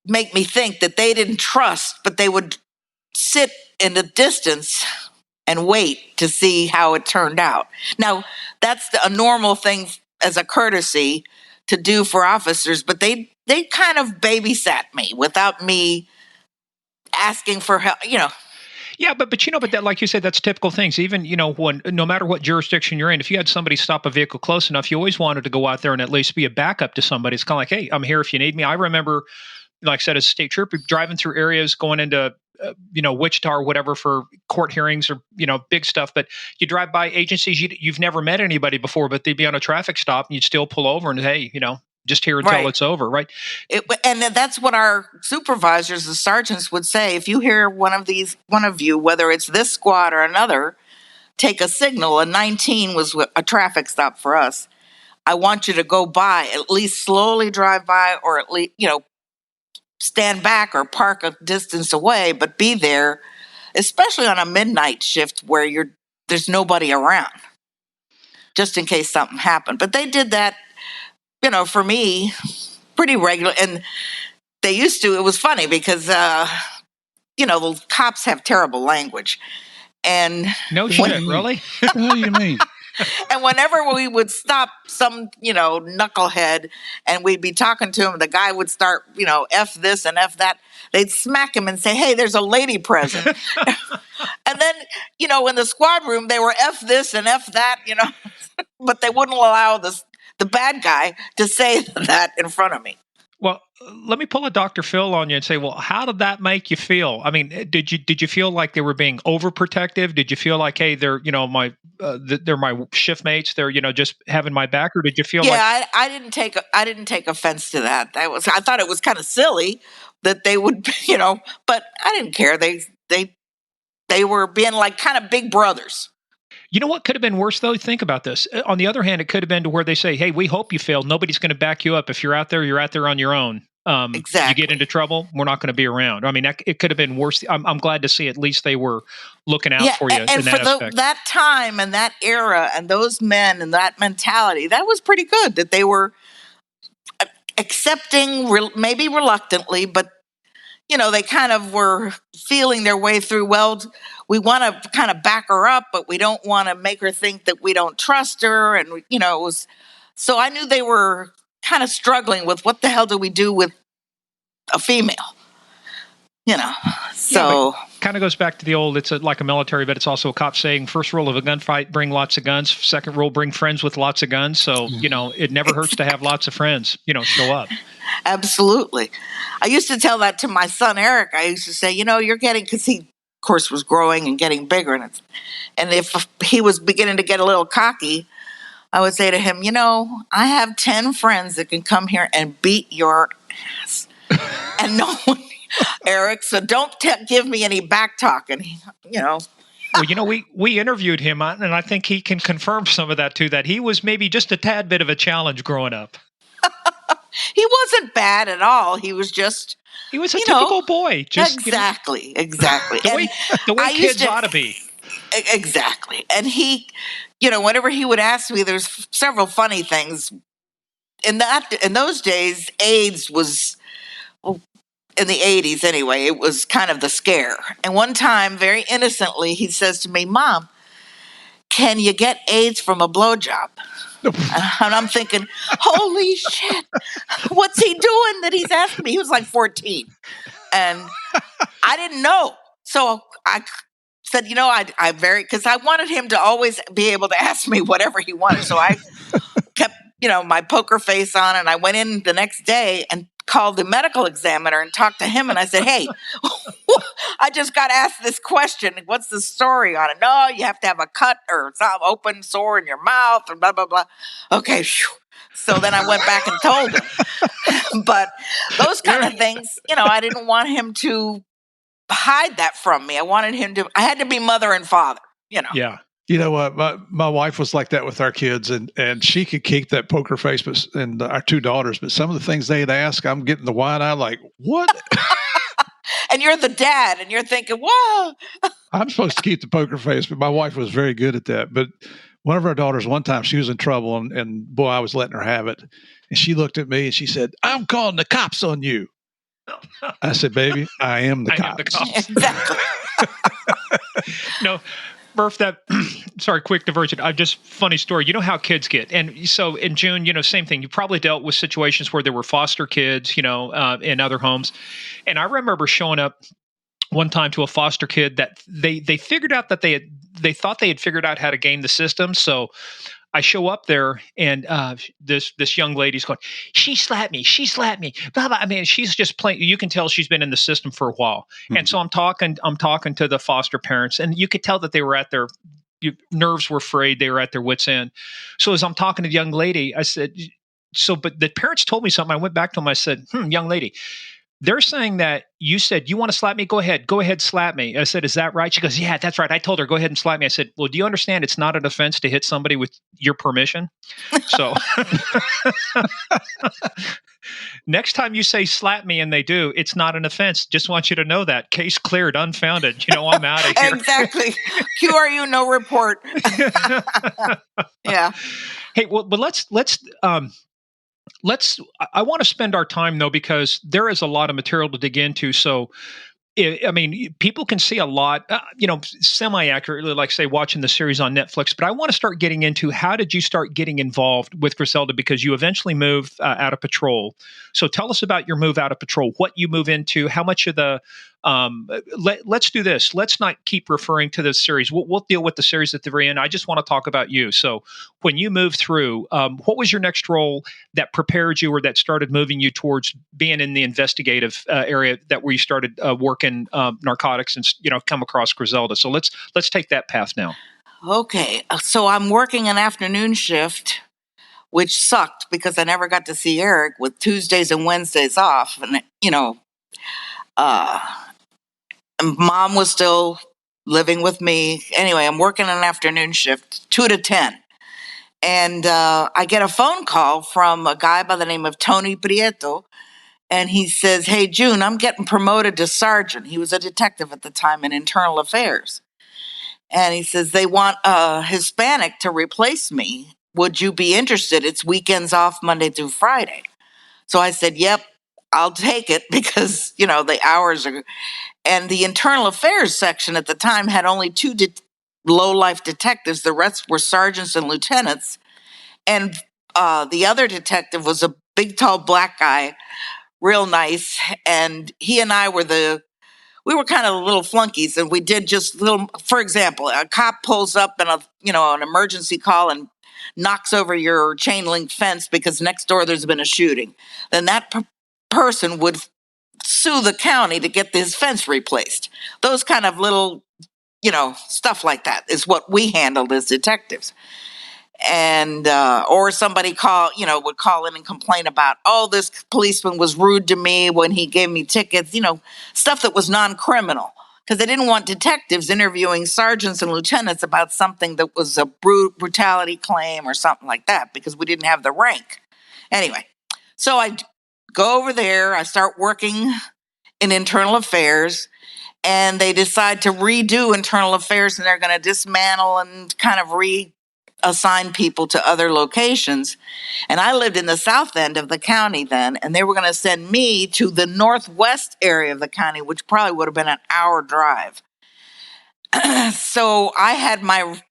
make me think that they didn't trust, but they would sit in the distance and wait to see how it turned out. Now, that's a normal thing as a courtesy to do for officers, but they kind of babysat me without me asking for help, Yeah, but that, like you said, that's typical things. Even when no matter what jurisdiction you're in, if you had somebody stop a vehicle close enough, you always wanted to go out there and at least be a backup to somebody. It's kind of like, hey, I'm here if you need me. I remember, like I said, as a state trooper, driving through areas, going into Wichita or whatever for court hearings or big stuff. But you drive by agencies you've never met anybody before, but they'd be on a traffic stop and you'd still pull over and hey, just here until it's over, right? And that's what our supervisors, the sergeants, would say. If you hear one of you, whether it's this squad or another, take a signal. A 19 was a traffic stop for us. I want you to go by, at least slowly drive by, or at least, stand back or park a distance away, but be there, especially on a midnight shift where there's nobody around, just in case something happened. But they did that, for me, pretty regular. And they used to, it was funny because, the cops have terrible language. And no shit, really? What the hell do you mean? And whenever we would stop some, knucklehead and we'd be talking to him, the guy would start, F this and F that. They'd smack him and say, hey, there's a lady present. And then, in the squad room, they were F this and F that, but they wouldn't allow the bad guy to say that in front of me. Well, let me pull a Dr. Phil on you and say, well, how did that make you feel? I mean, did you feel like they were being overprotective? Did you feel like, hey, they're they're my shift mates, they're just having my back, or did you feel like? Yeah, I didn't take offense to that. I thought it was kind of silly that they would, but I didn't care. They were being like kind of big brothers. You know what could have been worse, though? Think about this. On the other hand, it could have been to where they say, hey, we hope you fail. Nobody's going to back you up. If you're out there on your own. You Exactly. get into trouble, we're not going to be around. I mean, it could have been worse. I'm glad to see at least they were looking out for you and in for that aspect. that time and that era and those men and that mentality, that was pretty good. That they were accepting, maybe reluctantly, but they kind of were feeling their way through. Well, we want to kind of back her up, but we don't want to make her think that we don't trust her. And, it was, so I knew they were kind of struggling with what the hell do we do with a female, so. Yeah, kind of goes back to the old, it's like a military, but it's also a cop saying, first rule of a gunfight, bring lots of guns. Second rule, bring friends with lots of guns. So, it never hurts to have lots of friends, show up. Absolutely. I used to tell that to my son, Eric. I used to say, you're getting, because he, of course, was growing and getting bigger. And if he was beginning to get a little cocky, I would say to him, I have 10 friends that can come here and beat your ass. And no one, Eric, so don't give me any back talk. And, Well, we interviewed him, and I think he can confirm some of that, too, that he was maybe just a tad bit of a challenge growing up. He wasn't bad at all. He was just... He was a typical boy. Just, exactly. The way kids ought to be. Exactly. And he, whenever he would ask me, there's several funny things. In those days, AIDS was... in the 80s anyway, it was kind of the scare. And one time, very innocently, he says to me, Mom, can you get AIDS from a blowjob? And I'm thinking, holy shit, what's he doing that he's asking me? He was like 14. And I didn't know. So I said, because I wanted him to always be able to ask me whatever he wanted. So I kept, my poker face on, and I went in the next day and called the medical examiner and talked to him. And I said, hey, I just got asked this question. What's the story on it? No, you have to have a cut or some open sore in your mouth and blah, blah, blah. Okay. So then I went back and told him. But those kind of things, I didn't want him to hide that from me. I had to be mother and father, Yeah. You know what? My wife was like that with our kids, and she could keep that poker face, and our two daughters. But some of the things they'd ask, I'm getting the wide eye, like, what? And you're the dad, and you're thinking, whoa. I'm supposed to keep the poker face, but my wife was very good at that. But one of our daughters, one time, she was in trouble, and boy, I was letting her have it. And she looked at me and she said, "I'm calling the cops on you." I said, "Baby, I am the cops." Exactly. No. Murph, sorry, quick diversion. Funny story. You know how kids get. And so in June, same thing. You probably dealt with situations where there were foster kids, in other homes. And I remember showing up one time to a foster kid that they figured out that they thought they had figured out how to game the system. So I show up there, and this young lady's going, she slapped me, blah, blah. I mean, she's just playing. You can tell she's been in the system for a while. Mm-hmm. And so I'm talking to the foster parents, and you could tell that they were at their nerves were frayed. They were at their wits' end. So as I'm talking to the young lady, I said, but the parents told me something. I went back to them. I said, young lady, they're saying that you said, you want to slap me? Go ahead, slap me. I said, is that right? She goes, yeah, that's right. I told her, go ahead and slap me. I said, well, do you understand it's not an offense to hit somebody with your permission? So next time you say slap me and they do, it's not an offense. Just want you to know that. Case cleared, unfounded. I'm out of here. Exactly. QRU, no report. Yeah. Hey, well, but I want to spend our time, though, because there is a lot of material to dig into. So, I mean, people can see a lot, semi-accurately, like, say, watching the series on Netflix. But I want to start getting into, how did you start getting involved with Griselda? Because you eventually moved out of patrol. So tell us about your move out of patrol, what you move into, how much of the let's do this. Let's not keep referring to the series. We'll deal with the series at the very end. I just want to talk about you. So when you moved through, what was your next role that prepared you, or that started moving you towards being in the investigative area, where you started working narcotics and come across Griselda? So let's take that path now. Okay, so I'm working an afternoon shift, which sucked because I never got to see Eric, with Tuesdays and Wednesdays off, and Mom was still living with me. Anyway, I'm working an afternoon shift, 2 to 10. And I get a phone call from a guy by the name of Tony Prieto. And he says, "Hey, June, I'm getting promoted to sergeant." He was a detective at the time in internal affairs. And he says, "They want a Hispanic to replace me. Would you be interested? It's weekends off Monday through Friday." So I said, "Yep, I'll take it," because, the hours are. And the internal affairs section at the time had only two low-life detectives. The rest were sergeants and lieutenants. And the other detective was a big, tall black guy, real nice. And he and I we were kind of little flunkies, and we did just little. For example, a cop pulls up in an emergency call and knocks over your chain link fence because next door there's been a shooting. Then that person would sue the county to get his fence replaced. Those kind of little, stuff like that is what we handled as detectives. And or somebody would call in and complain about, "Oh, this policeman was rude to me when he gave me tickets," stuff that was non-criminal, because they didn't want detectives interviewing sergeants and lieutenants about something that was a brutality claim or something like that, because we didn't have the rank. Anyway, so I go over there, I start working in internal affairs, and they decide to redo internal affairs, and they're going to dismantle and kind of reassign people to other locations. And I lived in the south end of the county then, and they were going to send me to the northwest area of the county, which probably would have been an hour drive. So I had my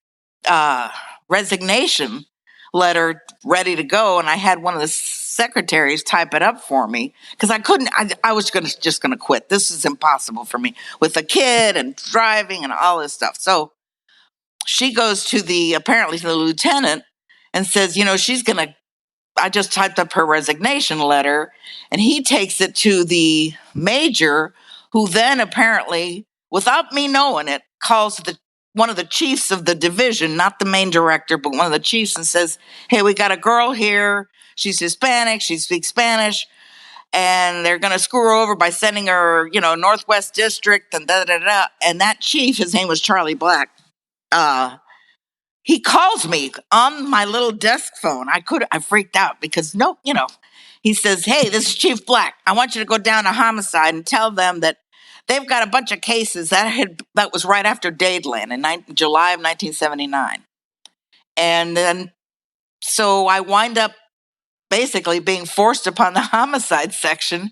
resignation letter ready to go, and I had one of the secretaries type it up for me, because I couldn't. I was just going to quit. This is impossible for me with a kid and driving and all this stuff. So she goes apparently to the lieutenant and says, she's going to. I just typed up her resignation letter, and he takes it to the major, who then apparently, without me knowing it, calls one of the chiefs of the division, not the main director, but one of the chiefs, and says, "Hey, we got a girl here. She's Hispanic. She speaks Spanish, and they're going to screw her over by sending her, Northwest District and da da da." And that chief, his name was Charlie Black. He calls me on my little desk phone. I freaked out because he says, "Hey, this is Chief Black. I want you to go down to homicide and tell them that they've got a bunch of cases that was right after Dadeland in July of 1979. And then, so I wind up basically being forced upon the homicide section.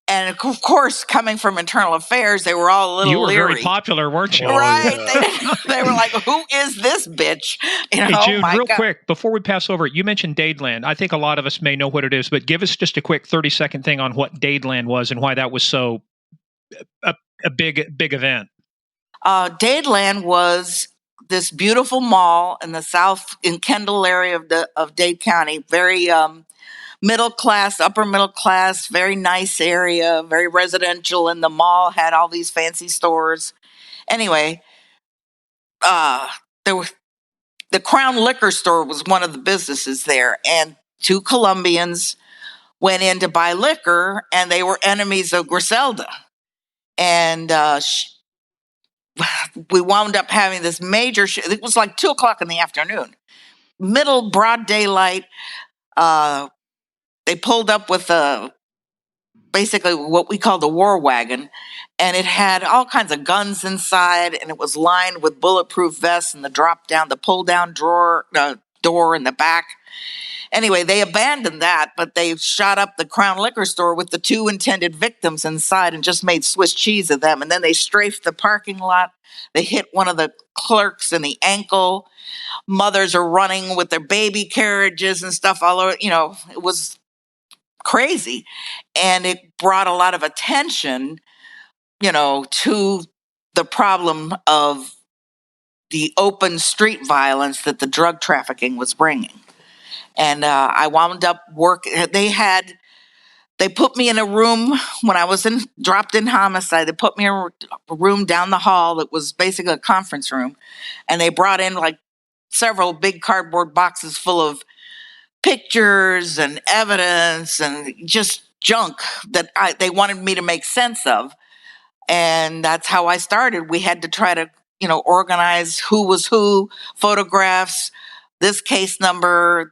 And of course, coming from internal affairs, they were all a little You were leery. very popular, weren't you? Right. They were like, "Who is this bitch?" Hey, June, real quick, before we pass over, you mentioned Dadeland. I think a lot of us may know what it is, but give us just a quick 30-second thing on what Dadeland was and why that was so a big event. Dadeland was this beautiful mall in the south, in Kendall area of Dade County. Very middle class, upper middle class, very nice area, very residential. And the mall had all these fancy stores. Anyway, the Crown Liquor Store was one of the businesses there, and two Colombians went in to buy liquor, and they were enemies of Griselda. And we wound up having this major it was like 2:00 in the afternoon, middle broad daylight. They pulled up with basically what we call the war wagon, and it had all kinds of guns inside, and it was lined with bulletproof vests and the pull down door in the back. Anyway, they abandoned that, but they shot up the Crown Liquor Store with the two intended victims inside and just made Swiss cheese of them. And then they strafed the parking lot. They hit one of the clerks in the ankle. Mothers are running with their baby carriages and stuff all over. It was crazy. And it brought a lot of attention, to the problem of the open street violence that the drug trafficking was bringing. And I wound up working. They put me in a room when I was dropped in homicide. They put me in a room down the hall that was basically a conference room. And they brought in like several big cardboard boxes full of pictures and evidence and just junk that they wanted me to make sense of. And that's how I started. We had to try to, organize who was who, photographs, this case number,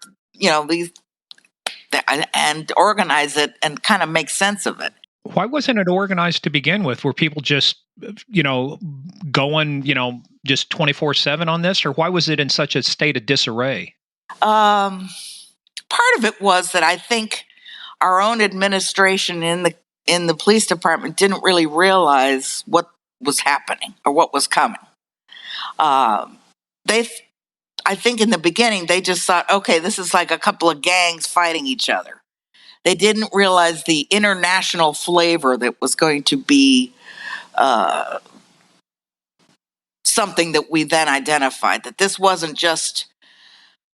these and organize it and kind of make sense of it. Why wasn't it organized to begin with? Were people just, going, just 24/7 on this? Or why was it in such a state of disarray? Part of it was that I think our own administration in the police department didn't really realize what was happening or what was coming. I think in the beginning, they just thought, okay, this is like a couple of gangs fighting each other. They didn't realize the international flavor that was going to be something that we then identified, that this wasn't just,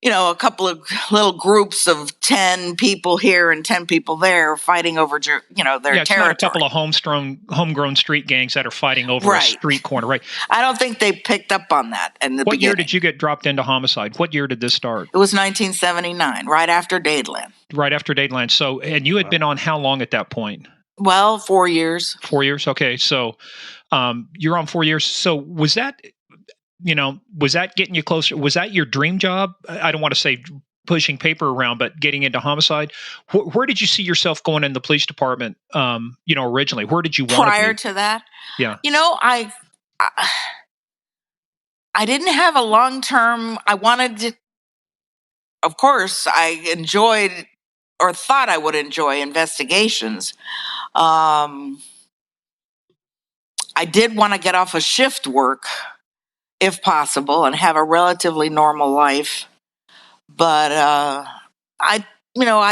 a couple of little groups of 10 people here and 10 people there fighting over, their it's territory. Not a couple of homegrown street gangs that are fighting over a street corner, right? I don't think they picked up on that in the beginning. What year did you get dropped into homicide? What year did this start? It was 1979, right after Dadeland. Right after Dadeland. So, and you had been on how long at that point? Well, 4 years. 4 years. Okay. So, you're on 4 years. So was that getting you closer? Was that your dream job? I don't want to say pushing paper around, but getting into homicide. Where did you see yourself going in the police department? Originally, where did you want prior to that? Yeah. I didn't have a long-term. I wanted to. Of course, I enjoyed or thought I would enjoy investigations. I did want to get off of shift work, if possible, and have a relatively normal life. But I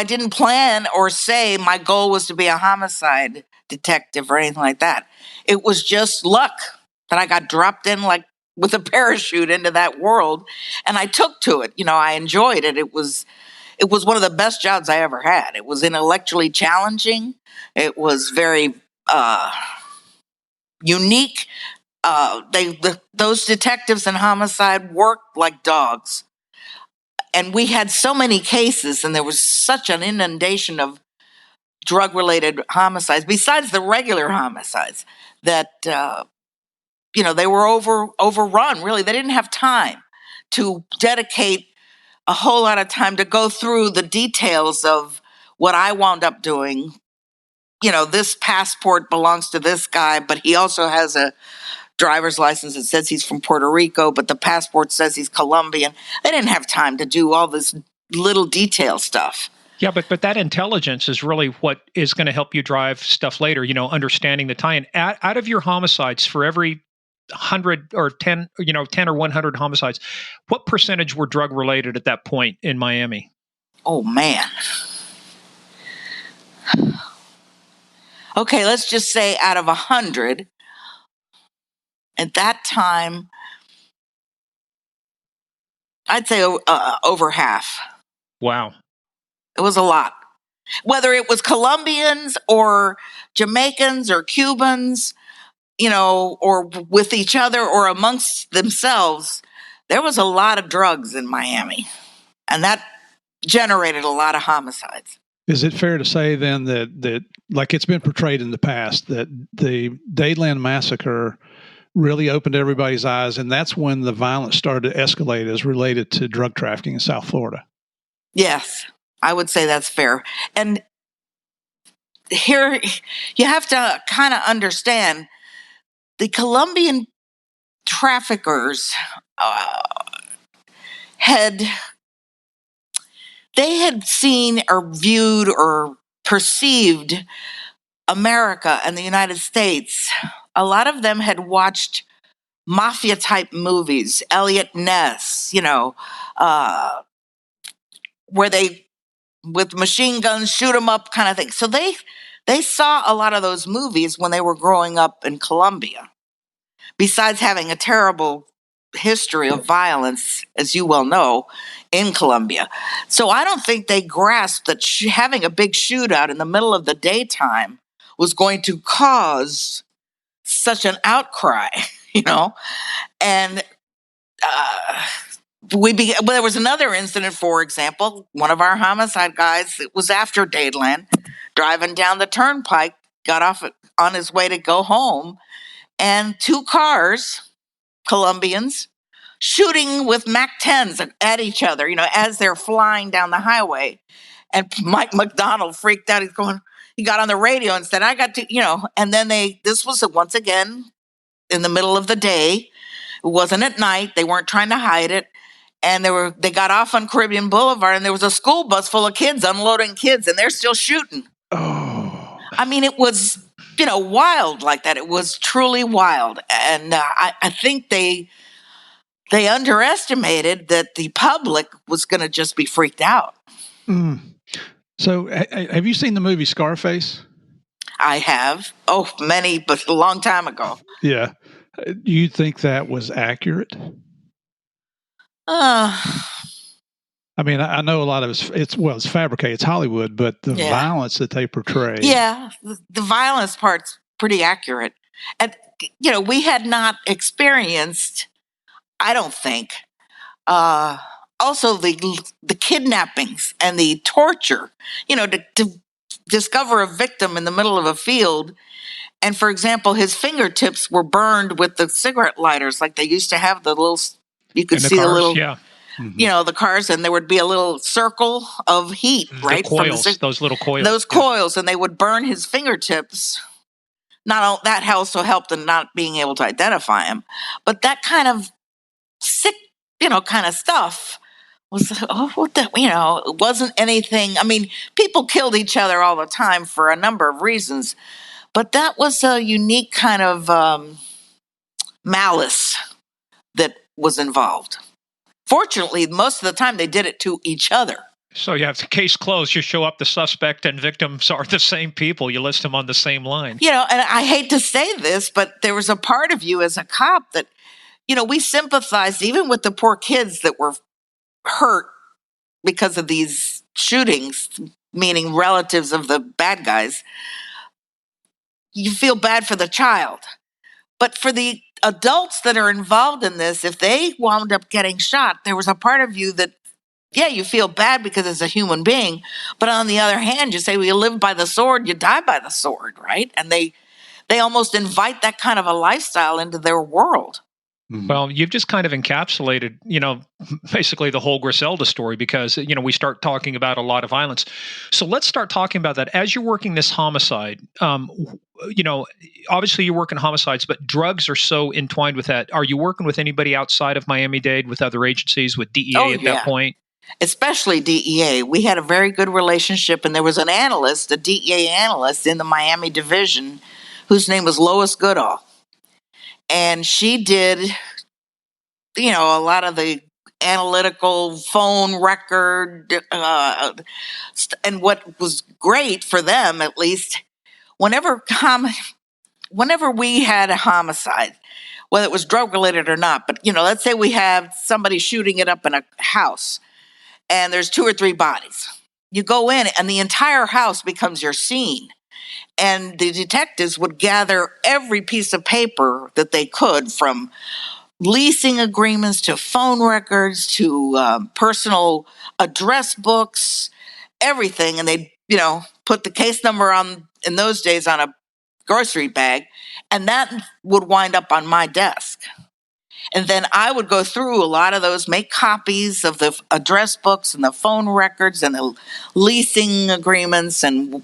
didn't plan or say my goal was to be a homicide detective or anything like that. It was just luck that I got dropped in like with a parachute into that world, and I took to it. I enjoyed it. It was one of the best jobs I ever had. It was intellectually challenging. It was very unique. Those detectives in homicide worked like dogs. And we had so many cases, and there was such an inundation of drug-related homicides, besides the regular homicides, that, they were overrun, really. They didn't have time to dedicate a whole lot of time to go through the details of what I wound up doing. This passport belongs to this guy, but he also has a driver's license that says he's from Puerto Rico, but the passport says he's Colombian. They didn't have time to do all this little detail stuff. Yeah, but that intelligence is really what is going to help you drive stuff later, understanding the tie-in. Out of your homicides, for every 100 or 10, 10 or 100 homicides, what percentage were drug-related at that point in Miami? Oh, man. Okay, let's just say out of 100, at that time, I'd say over half. Wow. It was a lot. Whether it was Colombians or Jamaicans or Cubans, or with each other or amongst themselves, there was a lot of drugs in Miami. And that generated a lot of homicides. Is it fair to say then that like it's been portrayed in the past, that the Dadeland massacre really opened everybody's eyes, and that's when the violence started to escalate as related to drug trafficking in South Florida? Yes, I would say that's fair. And here, you have to kind of understand, the Colombian traffickers had seen or viewed or perceived America and the United States. A lot of them had watched mafia type movies, Elliot Ness, where they, with machine guns, shoot them up kind of thing. So they saw a lot of those movies when they were growing up in Colombia. Besides having a terrible history of violence, as you well know, in Colombia. So I don't think they grasped that having a big shootout in the middle of the daytime was going to cause such an outcry, And there was another incident, for example, one of our homicide guys, it was after Dadeland, driving down the turnpike, got off on his way to go home, and 2 cars, Colombians, shooting with MAC-10s at each other, as they're flying down the highway. And Mike McDonald freaked out. He got on the radio and said, I got to, and then this was once again in the middle of the day. It wasn't at night. They weren't trying to hide it. And they got off on Caribbean Boulevard, and there was a school bus full of kids unloading kids, and they're still shooting. Oh. I mean, it was, wild like that. It was truly wild. And I think they underestimated that the public was going to just be freaked out. Mm. So have you seen the movie Scarface? I have. Oh, but a long time ago. Yeah. Do you think that was accurate? I mean, I know a lot of it's fabricated. It's Hollywood, but the violence that they portray. Yeah, the violence part's pretty accurate. And, we had not experienced, I don't think, also the kidnappings and the torture, to discover a victim in the middle of a field. And, for example, his fingertips were burned with the cigarette lighters, like they used to have the little, you could see the little, the cars, and there would be a little circle of heat, right? The coils, those little coils. Those coils, and they would burn his fingertips. That also helped in not being able to identify him. But that kind of sick, kind of stuff was, it wasn't anything. I mean, people killed each other all the time for a number of reasons. But that was a unique kind of malice that was involved. Fortunately, most of the time they did it to each other. So you have the case closed. You show up, the suspect and victims are the same people. You list them on the same line. And I hate to say this, but there was a part of you as a cop that, we sympathized even with the poor kids that were hurt because of these shootings, meaning relatives of the bad guys. You feel bad for the child. But for the adults that are involved in this, if they wound up getting shot, there was a part of you that, you feel bad because it's a human being. But on the other hand, you say, well, you live by the sword, you die by the sword, right? And they almost invite that kind of a lifestyle into their world. Well, you've just kind of encapsulated, basically the whole Griselda story because, we start talking about a lot of violence. So let's start talking about that. As you're working this homicide, obviously you're working homicides, but drugs are so entwined with that. Are you working with anybody outside of Miami-Dade, with other agencies, with DEA at that point? Especially DEA. We had a very good relationship, and there was a DEA analyst in the Miami division whose name was Lois Goodall. And she did, a lot of the analytical phone record. And what was great for them, at least, whenever we had a homicide, whether it was drug-related or not, but, let's say we have somebody shooting it up in a house, and there's 2 or 3 bodies. You go in, and the entire house becomes your scene. And the detectives would gather every piece of paper that they could, from leasing agreements to phone records to personal address books, everything. And they'd, put the case number in those days on a grocery bag, and that would wind up on my desk. And then I would go through a lot of those, make copies of the address books and the phone records and the leasing agreements and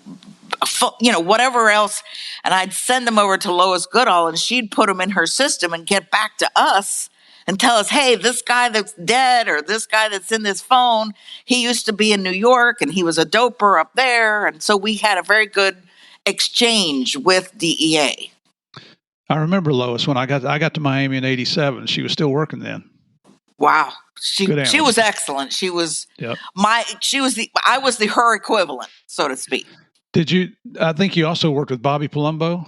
whatever else, and I'd send them over to Lois Goodall, and she'd put them in her system and get back to us and tell us, hey, this guy that's dead or this guy that's in this phone, he used to be in New York and he was a doper up there. And so we had a very good exchange with DEA. I remember Lois when I got to Miami in '87. She was still working then. Wow. She was excellent. She was I was her equivalent, so to speak. I think you also worked with Bobby Palumbo?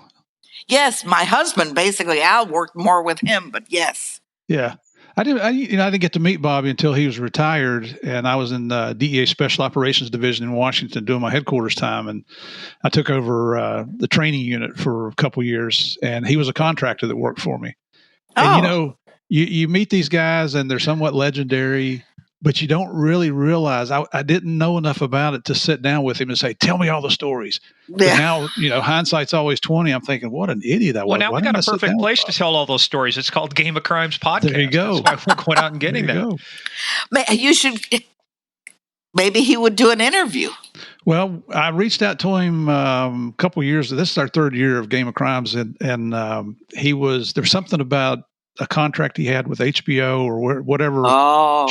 Yes, my husband, basically. Al worked more with him, but yes. Yeah. I didn't get to meet Bobby until he was retired, and I was in the DEA Special Operations Division in Washington doing my headquarters time, and I took over the training unit for a couple years, and he was a contractor that worked for me. And, you meet these guys, and they're somewhat legendary, but you don't really realize. I didn't know enough about it to sit down with him and say, "Tell me all the stories." Yeah. But now, hindsight's always 20. I'm thinking, what an idiot I was. Well, now we got a perfect place to tell all those stories. It's called Game of Crimes Podcast. There you go. That's why we're going out and getting that. You should. maybe he would do an interview. Well, I reached out to him a couple of years. This is our third year of Game of Crimes, and there's something about a contract he had with HBO or whatever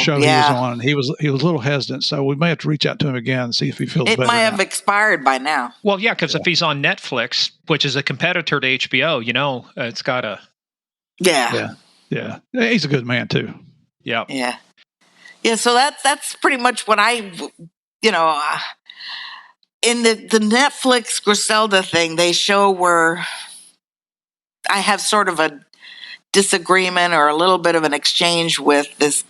show he was on. He was a little hesitant, so we may have to reach out to him again and see if he feels better. It might have expired by now. Well, yeah, because if he's on Netflix, which is a competitor to HBO, it's got to. Yeah. He's a good man too. Yeah. So that's pretty much what I, in the Netflix Griselda thing, they show where I have sort of a disagreement or a little bit of an exchange with this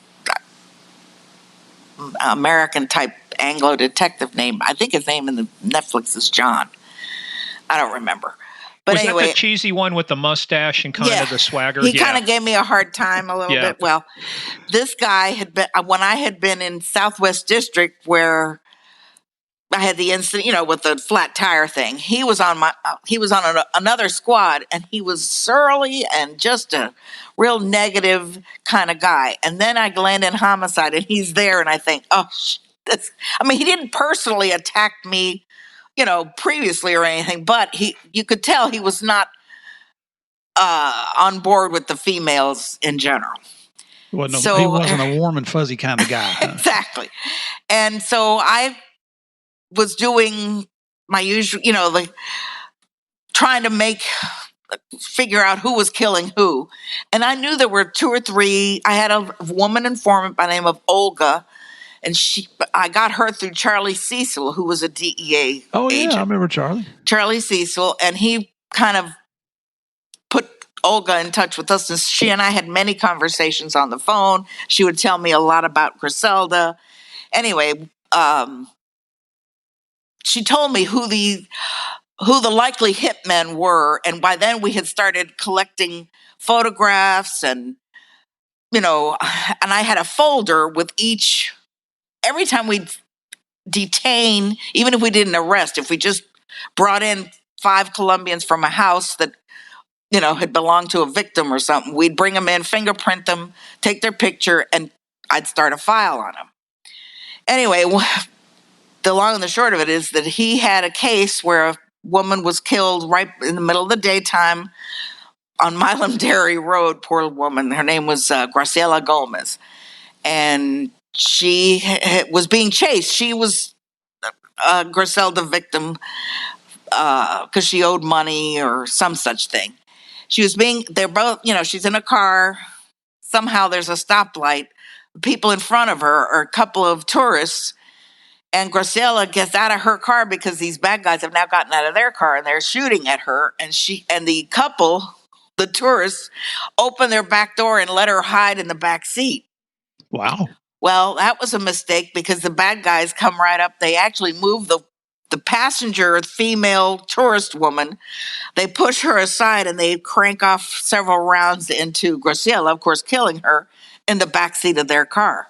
American type Anglo detective name. I think his name in the Netflix is John. I don't remember. But was anyway, that the cheesy one with the mustache and kind of the swagger? He kind of gave me a hard time a little bit. Well, this guy had been, when I had been in Southwest District where I had the incident, with the flat tire thing. He was on another squad, and he was surly and just a real negative kind of guy. And then I land in homicide, and he's there, and I think, he didn't personally attack me, previously or anything, but you could tell he was not on board with the females in general. Well, no, he wasn't a warm and fuzzy kind of guy. Huh? Exactly. And so I was doing my usual, trying to figure out who was killing who. And I knew there were 2 or 3. I had a woman informant by the name of Olga, and I got her through Charlie Cecil, who was a DEA agent. Yeah, I remember Charlie. Charlie Cecil, and he kind of put Olga in touch with us, and she and I had many conversations on the phone. She would tell me a lot about Griselda. Anyway, she told me who the likely hitmen were, and by then we had started collecting photographs, and and I had a folder with every time we'd detain, even if we didn't arrest, if we just brought in 5 Colombians from a house that had belonged to a victim or something, we'd bring them in, fingerprint them, take their picture, and I'd start a file on them. Anyway, the long and the short of it is that he had a case where a woman was killed right in the middle of the daytime on Milam Dairy Road. Poor woman. Her name was Graciela Gomez. And she was being chased. She was a Griselda victim because she owed money or some such thing. They're both, she's in a car. Somehow there's a stoplight. People in front of her are a couple of tourists. And Graciela gets out of her car because these bad guys have now gotten out of their car and they're shooting at her. And the couple, the tourists, open their back door and let her hide in the back seat. Wow. Well, that was a mistake because the bad guys come right up. They actually move the passenger, female tourist woman. They push her aside and they crank off several rounds into Graciela, of course, killing her in the back seat of their car.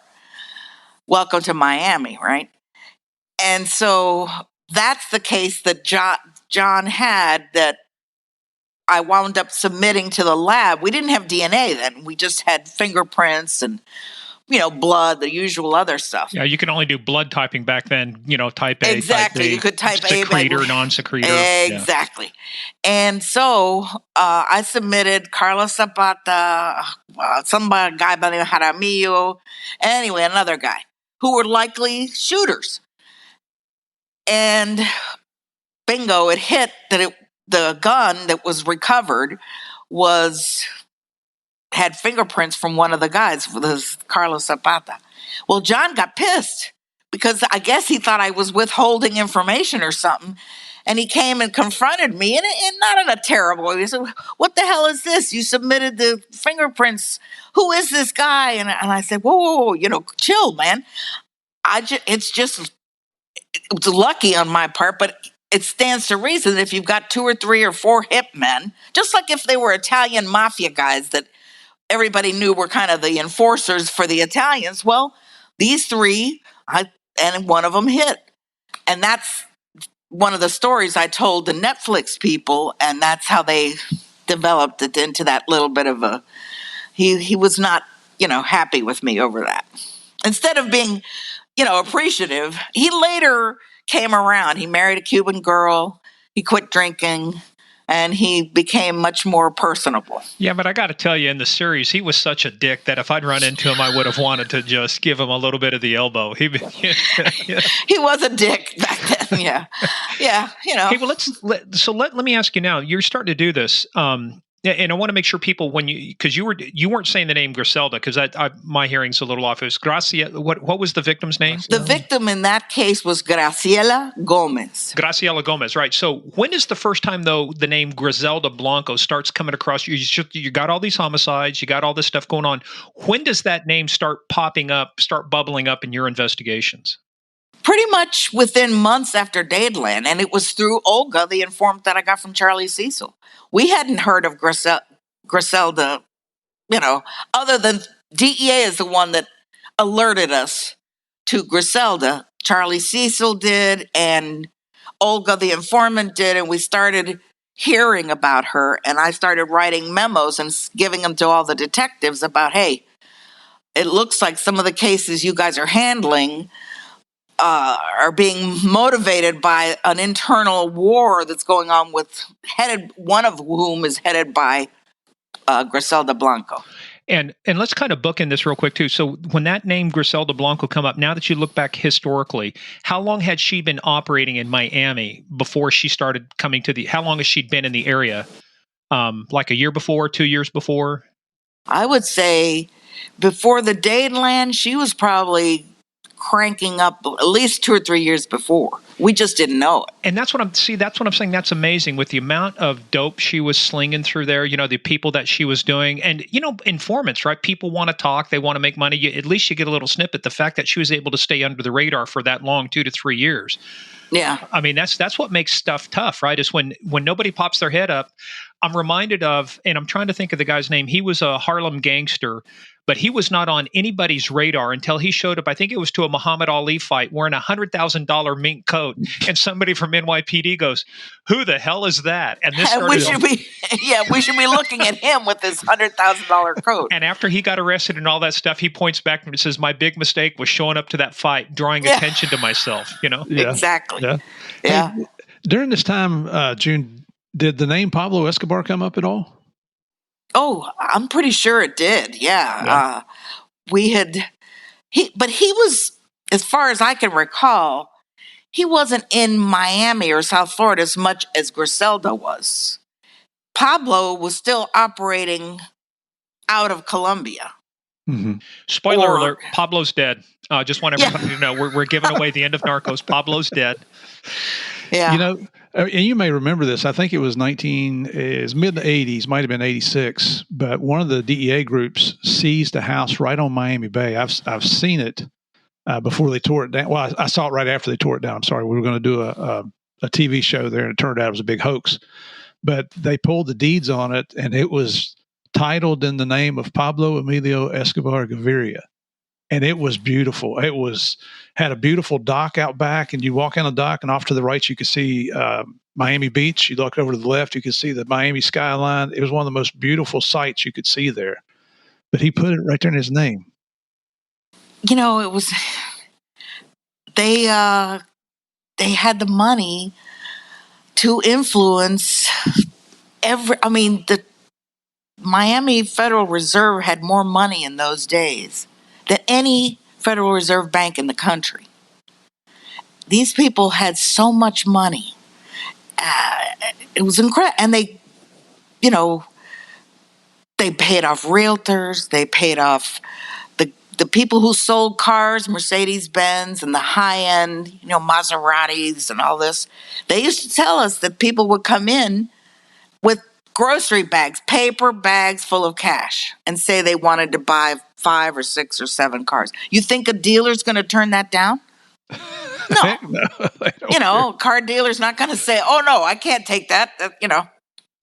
Welcome to Miami, right? And so that's the case that John had that I wound up submitting to the lab. We didn't have DNA then. We just had fingerprints and, blood, the usual other stuff. Yeah, you can only do blood typing back then, type A, exactly. Type B, you could type secretor, A. non-secretor. Exactly. Yeah. And so I submitted Carlos Zapata, some guy by the name of Jaramillo, anyway, another guy, who were likely shooters. And bingo, it hit that the gun that was recovered had fingerprints from one of the guys, this Carlos Zapata. Well, John got pissed because I guess he thought I was withholding information or something. And he came and confronted me, and not in a terrible way. He said, "What the hell is this? You submitted the fingerprints. Who is this guy?" And I said, whoa, chill, man. It's lucky on my part, but it stands to reason that if you've got 2 or 3 or 4 hitmen, just like if they were Italian mafia guys that everybody knew were kind of the enforcers for the Italians, well, these 3, and one of them hit. And that's one of the stories I told the Netflix people, and that's how they developed it into that little bit of he was not, happy with me over that. Instead of being appreciative. He later came around. He married a Cuban girl. He quit drinking. And he became much more personable. Yeah, but I got to tell you, in the series, he was such a dick that if I'd run into him, I would have wanted to just give him a little bit of the elbow. He was a dick back then. Yeah, yeah. Hey, well, let me ask you now. You're starting to do this, and I want to make sure people, because you weren't saying the name Griselda, because my hearing's a little off. It was Graciela. What was the victim's name? The victim in that case was Graciela Gomez. Graciela Gomez, right? So when is the first time though the name Griselda Blanco starts coming across you? You got all these homicides, you got all this stuff going on. When does that name start popping up, start bubbling up in your investigations? Pretty much within months after Dadeland, and it was through Olga, the informant that I got from Charlie Cecil. We hadn't heard of Griselda, other than DEA is the one that alerted us to Griselda. Charlie Cecil did, and Olga, the informant, did, and we started hearing about her, and I started writing memos and giving them to all the detectives about, hey, it looks like some of the cases you guys are handling are being motivated by an internal war that's going on one of whom is headed by Griselda Blanco. And let's kind of bookend this real quick too. So when that name Griselda Blanco come up, now that you look back historically, how long had she been operating in Miami before she started coming to how long has she been in the area? Like a year before, 2 years before? I would say before the Dadeland, she was probably cranking up at least 2 or 3 years before. We just didn't know it. And that's what I'm saying. That's amazing with the amount of dope she was slinging through there, the people that she was doing. And, informants, right? People want to talk. They want to make money. At least you get a little snippet. The fact that she was able to stay under the radar for that long, 2 to 3 years. Yeah. I mean, that's what makes stuff tough, right? Is when nobody pops their head up. I'm reminded of, and I'm trying to think of the guy's name. He was a Harlem gangster, but he was not on anybody's radar until he showed up. I think it was to a Muhammad Ali fight wearing a $100,000 mink coat. And somebody from NYPD goes, "Who the hell is that?" And this we should be looking at him with this $100,000 coat. And after he got arrested and all that stuff, he points back and says, "My big mistake was showing up to that fight, drawing attention to myself." Yeah. Exactly. Yeah. Hey, during this time, June, did the name Pablo Escobar come up at all? Oh, I'm pretty sure it did. Yeah. But he was, as far as I can recall, he wasn't in Miami or South Florida as much as Griselda was. Pablo was still operating out of Colombia. Mm-hmm. Spoiler alert, Pablo's dead. Just want everybody to know we're giving away the end of Narcos. Pablo's dead. Yeah. And you may remember this. I think it was mid 80s, might have been 86. But one of the DEA groups seized a house right on Miami Bay. I've seen it before they tore it down. Well, I saw it right after they tore it down. I'm sorry. We were going to do a TV show there, and it turned out it was a big hoax. But they pulled the deeds on it, and it was titled in the name of Pablo Emilio Escobar Gaviria. And it was beautiful. Had a beautiful dock out back, and you walk on the dock, and off to the right, you could see Miami Beach. You look over to the left, you could see the Miami skyline. It was one of the most beautiful sights you could see there. But he put it right there in his name. It was, they had the money to influence the Miami Federal Reserve had more money in those days than any Federal Reserve Bank in the country. These people had so much money. It was incredible. And they paid off realtors. They paid off the people who sold cars, Mercedes-Benz and the high-end, Maseratis and all this. They used to tell us that people would come in with grocery bags, paper bags full of cash, and say they wanted to buy 5 or 6 or 7 cars. You think a dealer's going to turn that down? No. A car dealer's not going to say, "Oh no, I can't take that."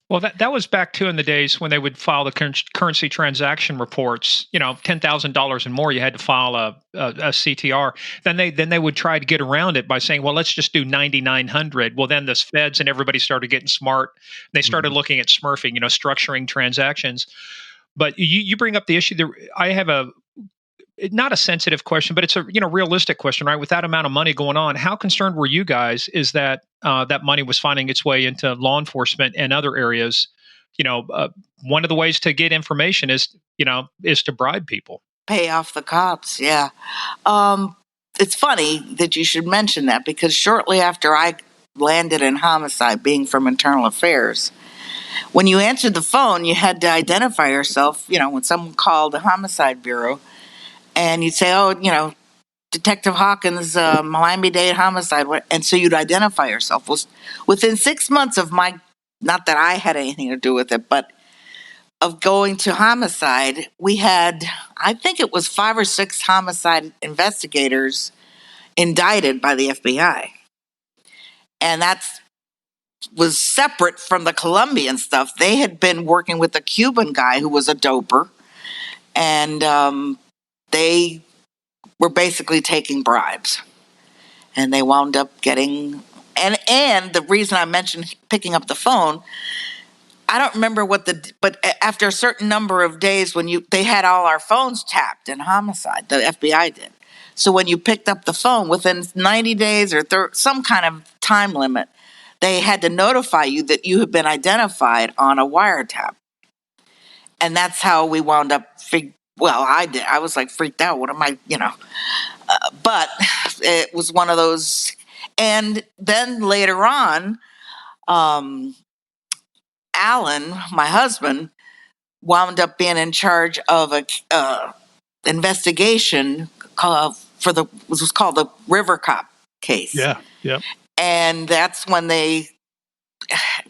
Well, that was back too in the days when they would file the currency transaction reports. $10,000 and more, you had to file a CTR. Then they would try to get around it by saying, "Well, let's just do 9,900." Well, then the feds and everybody started getting smart. They started looking at smurfing, structuring transactions. But you bring up the issue there. I have not a sensitive question, but it's a realistic question, right? With that amount of money going on, how concerned were you guys? Is that that money was finding its way into law enforcement and other areas? One of the ways to get information is to bribe people. Pay off the cops. Yeah. It's funny that you should mention that, because shortly after I landed in homicide, being from internal affairs, when you answered the phone, you had to identify yourself. When someone called the homicide bureau, and you'd say, "Oh, Detective Hawkins, Miami-Dade homicide," and so you'd identify yourself. Well, within 6 months of not that I had anything to do with it, but of going to homicide, we had, I think it was 5 or 6 homicide investigators indicted by the FBI. And that was separate from the Colombian stuff. They had been working with a Cuban guy who was a doper, and they were basically taking bribes. And they wound up getting, and the reason I mentioned picking up the phone, I don't remember but after a certain number of days, they had all our phones tapped in homicide, the FBI did. So when you picked up the phone, within 90 days or some kind of time limit, they had to notify you that you had been identified on a wiretap. And that's how we wound up, I did. I was like freaked out. What am I, but it was one of those. And then later on, Alan, my husband, wound up being in charge of a investigation was called the River Cop case. Yeah, yeah. And that's when it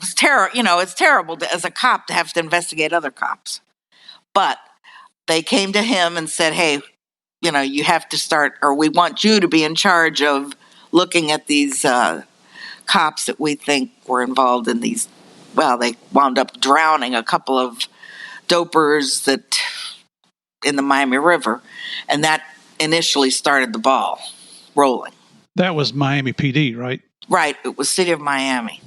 was terrible. It's terrible as a cop to have to investigate other cops. But they came to him and said, "Hey, you have to start, or we want you to be in charge of looking at these cops that we think were involved in these." Well, they wound up drowning a couple of dopers in the Miami River, and that initially started the ball rolling. That was Miami PD, right? Right. It was City of Miami.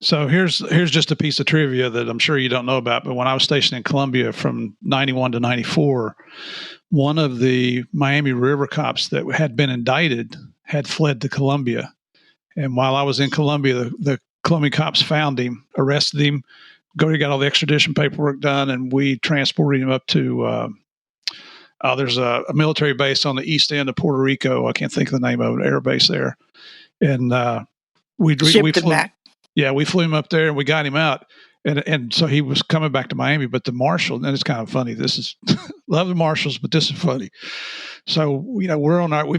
So here's just a piece of trivia that I'm sure you don't know about, but when I was stationed in Colombia from 91 to 94, one of the Miami River cops that had been indicted had fled to Colombia. And while I was in Colombia, the Colombian cops found him, arrested him, got all the extradition paperwork done, and we transported him up to there's a military base on the east end of Puerto Rico. I can't think of the name of it, air base there. And we shipped him back. Yeah, we flew him up there and we got him out. And so he was coming back to Miami, but the marshal, and it's kind of funny. This is, love the marshals, but this is funny. So, we've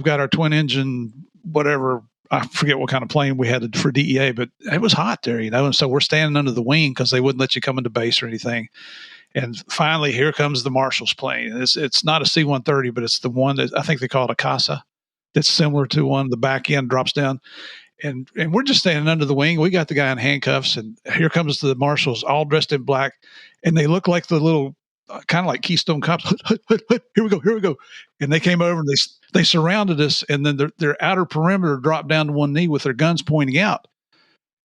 got our twin engine, whatever, I forget what kind of plane we had for DEA, but it was hot there, and so we're standing under the wing because they wouldn't let you come into base or anything. And finally, here comes the marshal's plane. And it's not a C-130, but it's the one that I think they call it a Casa. That's similar to one. The back end drops down. And we're just standing under the wing. We got the guy in handcuffs, and here comes the marshals, all dressed in black, and they look like the little, kind of like Keystone Cops. Here we go. And they came over and they surrounded us, and then their outer perimeter dropped down to one knee with their guns pointing out.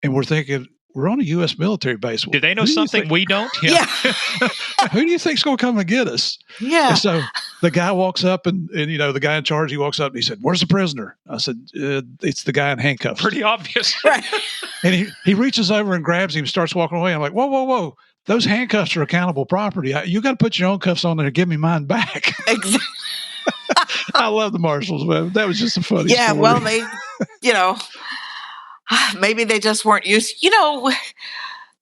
And we're thinking, we're on a U.S. military base. Do they know something we don't? Yeah. Who do you think's going to come and get us? Yeah. And so the guy walks up, and the guy in charge, he walks up and he said, "Where's the prisoner?" I said, "It's the guy in handcuffs." Pretty obvious. Right. And he reaches over and grabs him, starts walking away. I'm like, whoa. Those handcuffs are accountable property. You got to put your own cuffs on there and give me mine back. Exactly. I love the marshals, man. That was just a funny story. Yeah, well, they, maybe they just weren't used.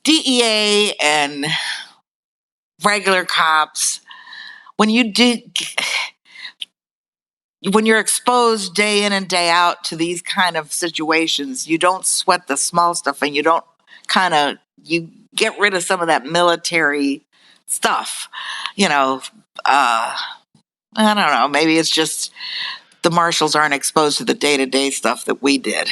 DEA and regular cops, when you're exposed day in and day out to these kind of situations, you don't sweat the small stuff, and you don't you get rid of some of that military stuff. I don't know. Maybe it's just the marshals aren't exposed to the day-to-day stuff that we did.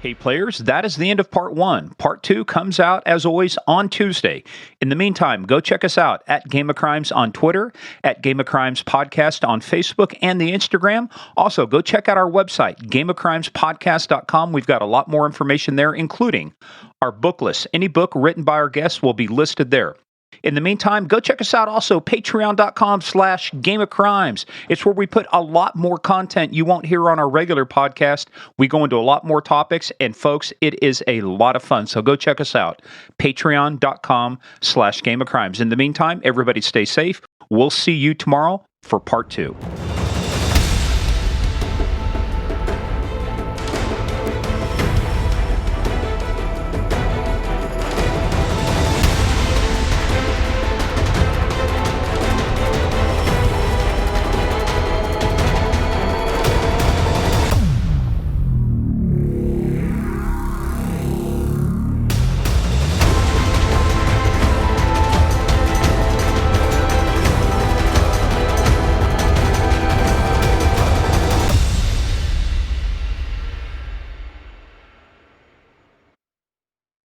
Hey players, that is the end of part 1. Part 2 comes out, as always, on Tuesday. In the meantime, go check us out at Game of Crimes on Twitter, at Game of Crimes Podcast on Facebook and the Instagram. Also, go check out our website, gameofcrimespodcast.com. We've got a lot more information there, including our book list. Any book written by our guests will be listed there. In the meantime, go check us out also, patreon.com/Game of Crimes. It's where we put a lot more content you won't hear on our regular podcast. We go into a lot more topics, and folks, it is a lot of fun. So go check us out, patreon.com/Game of Crimes. In the meantime, everybody stay safe. We'll see you tomorrow for part 2.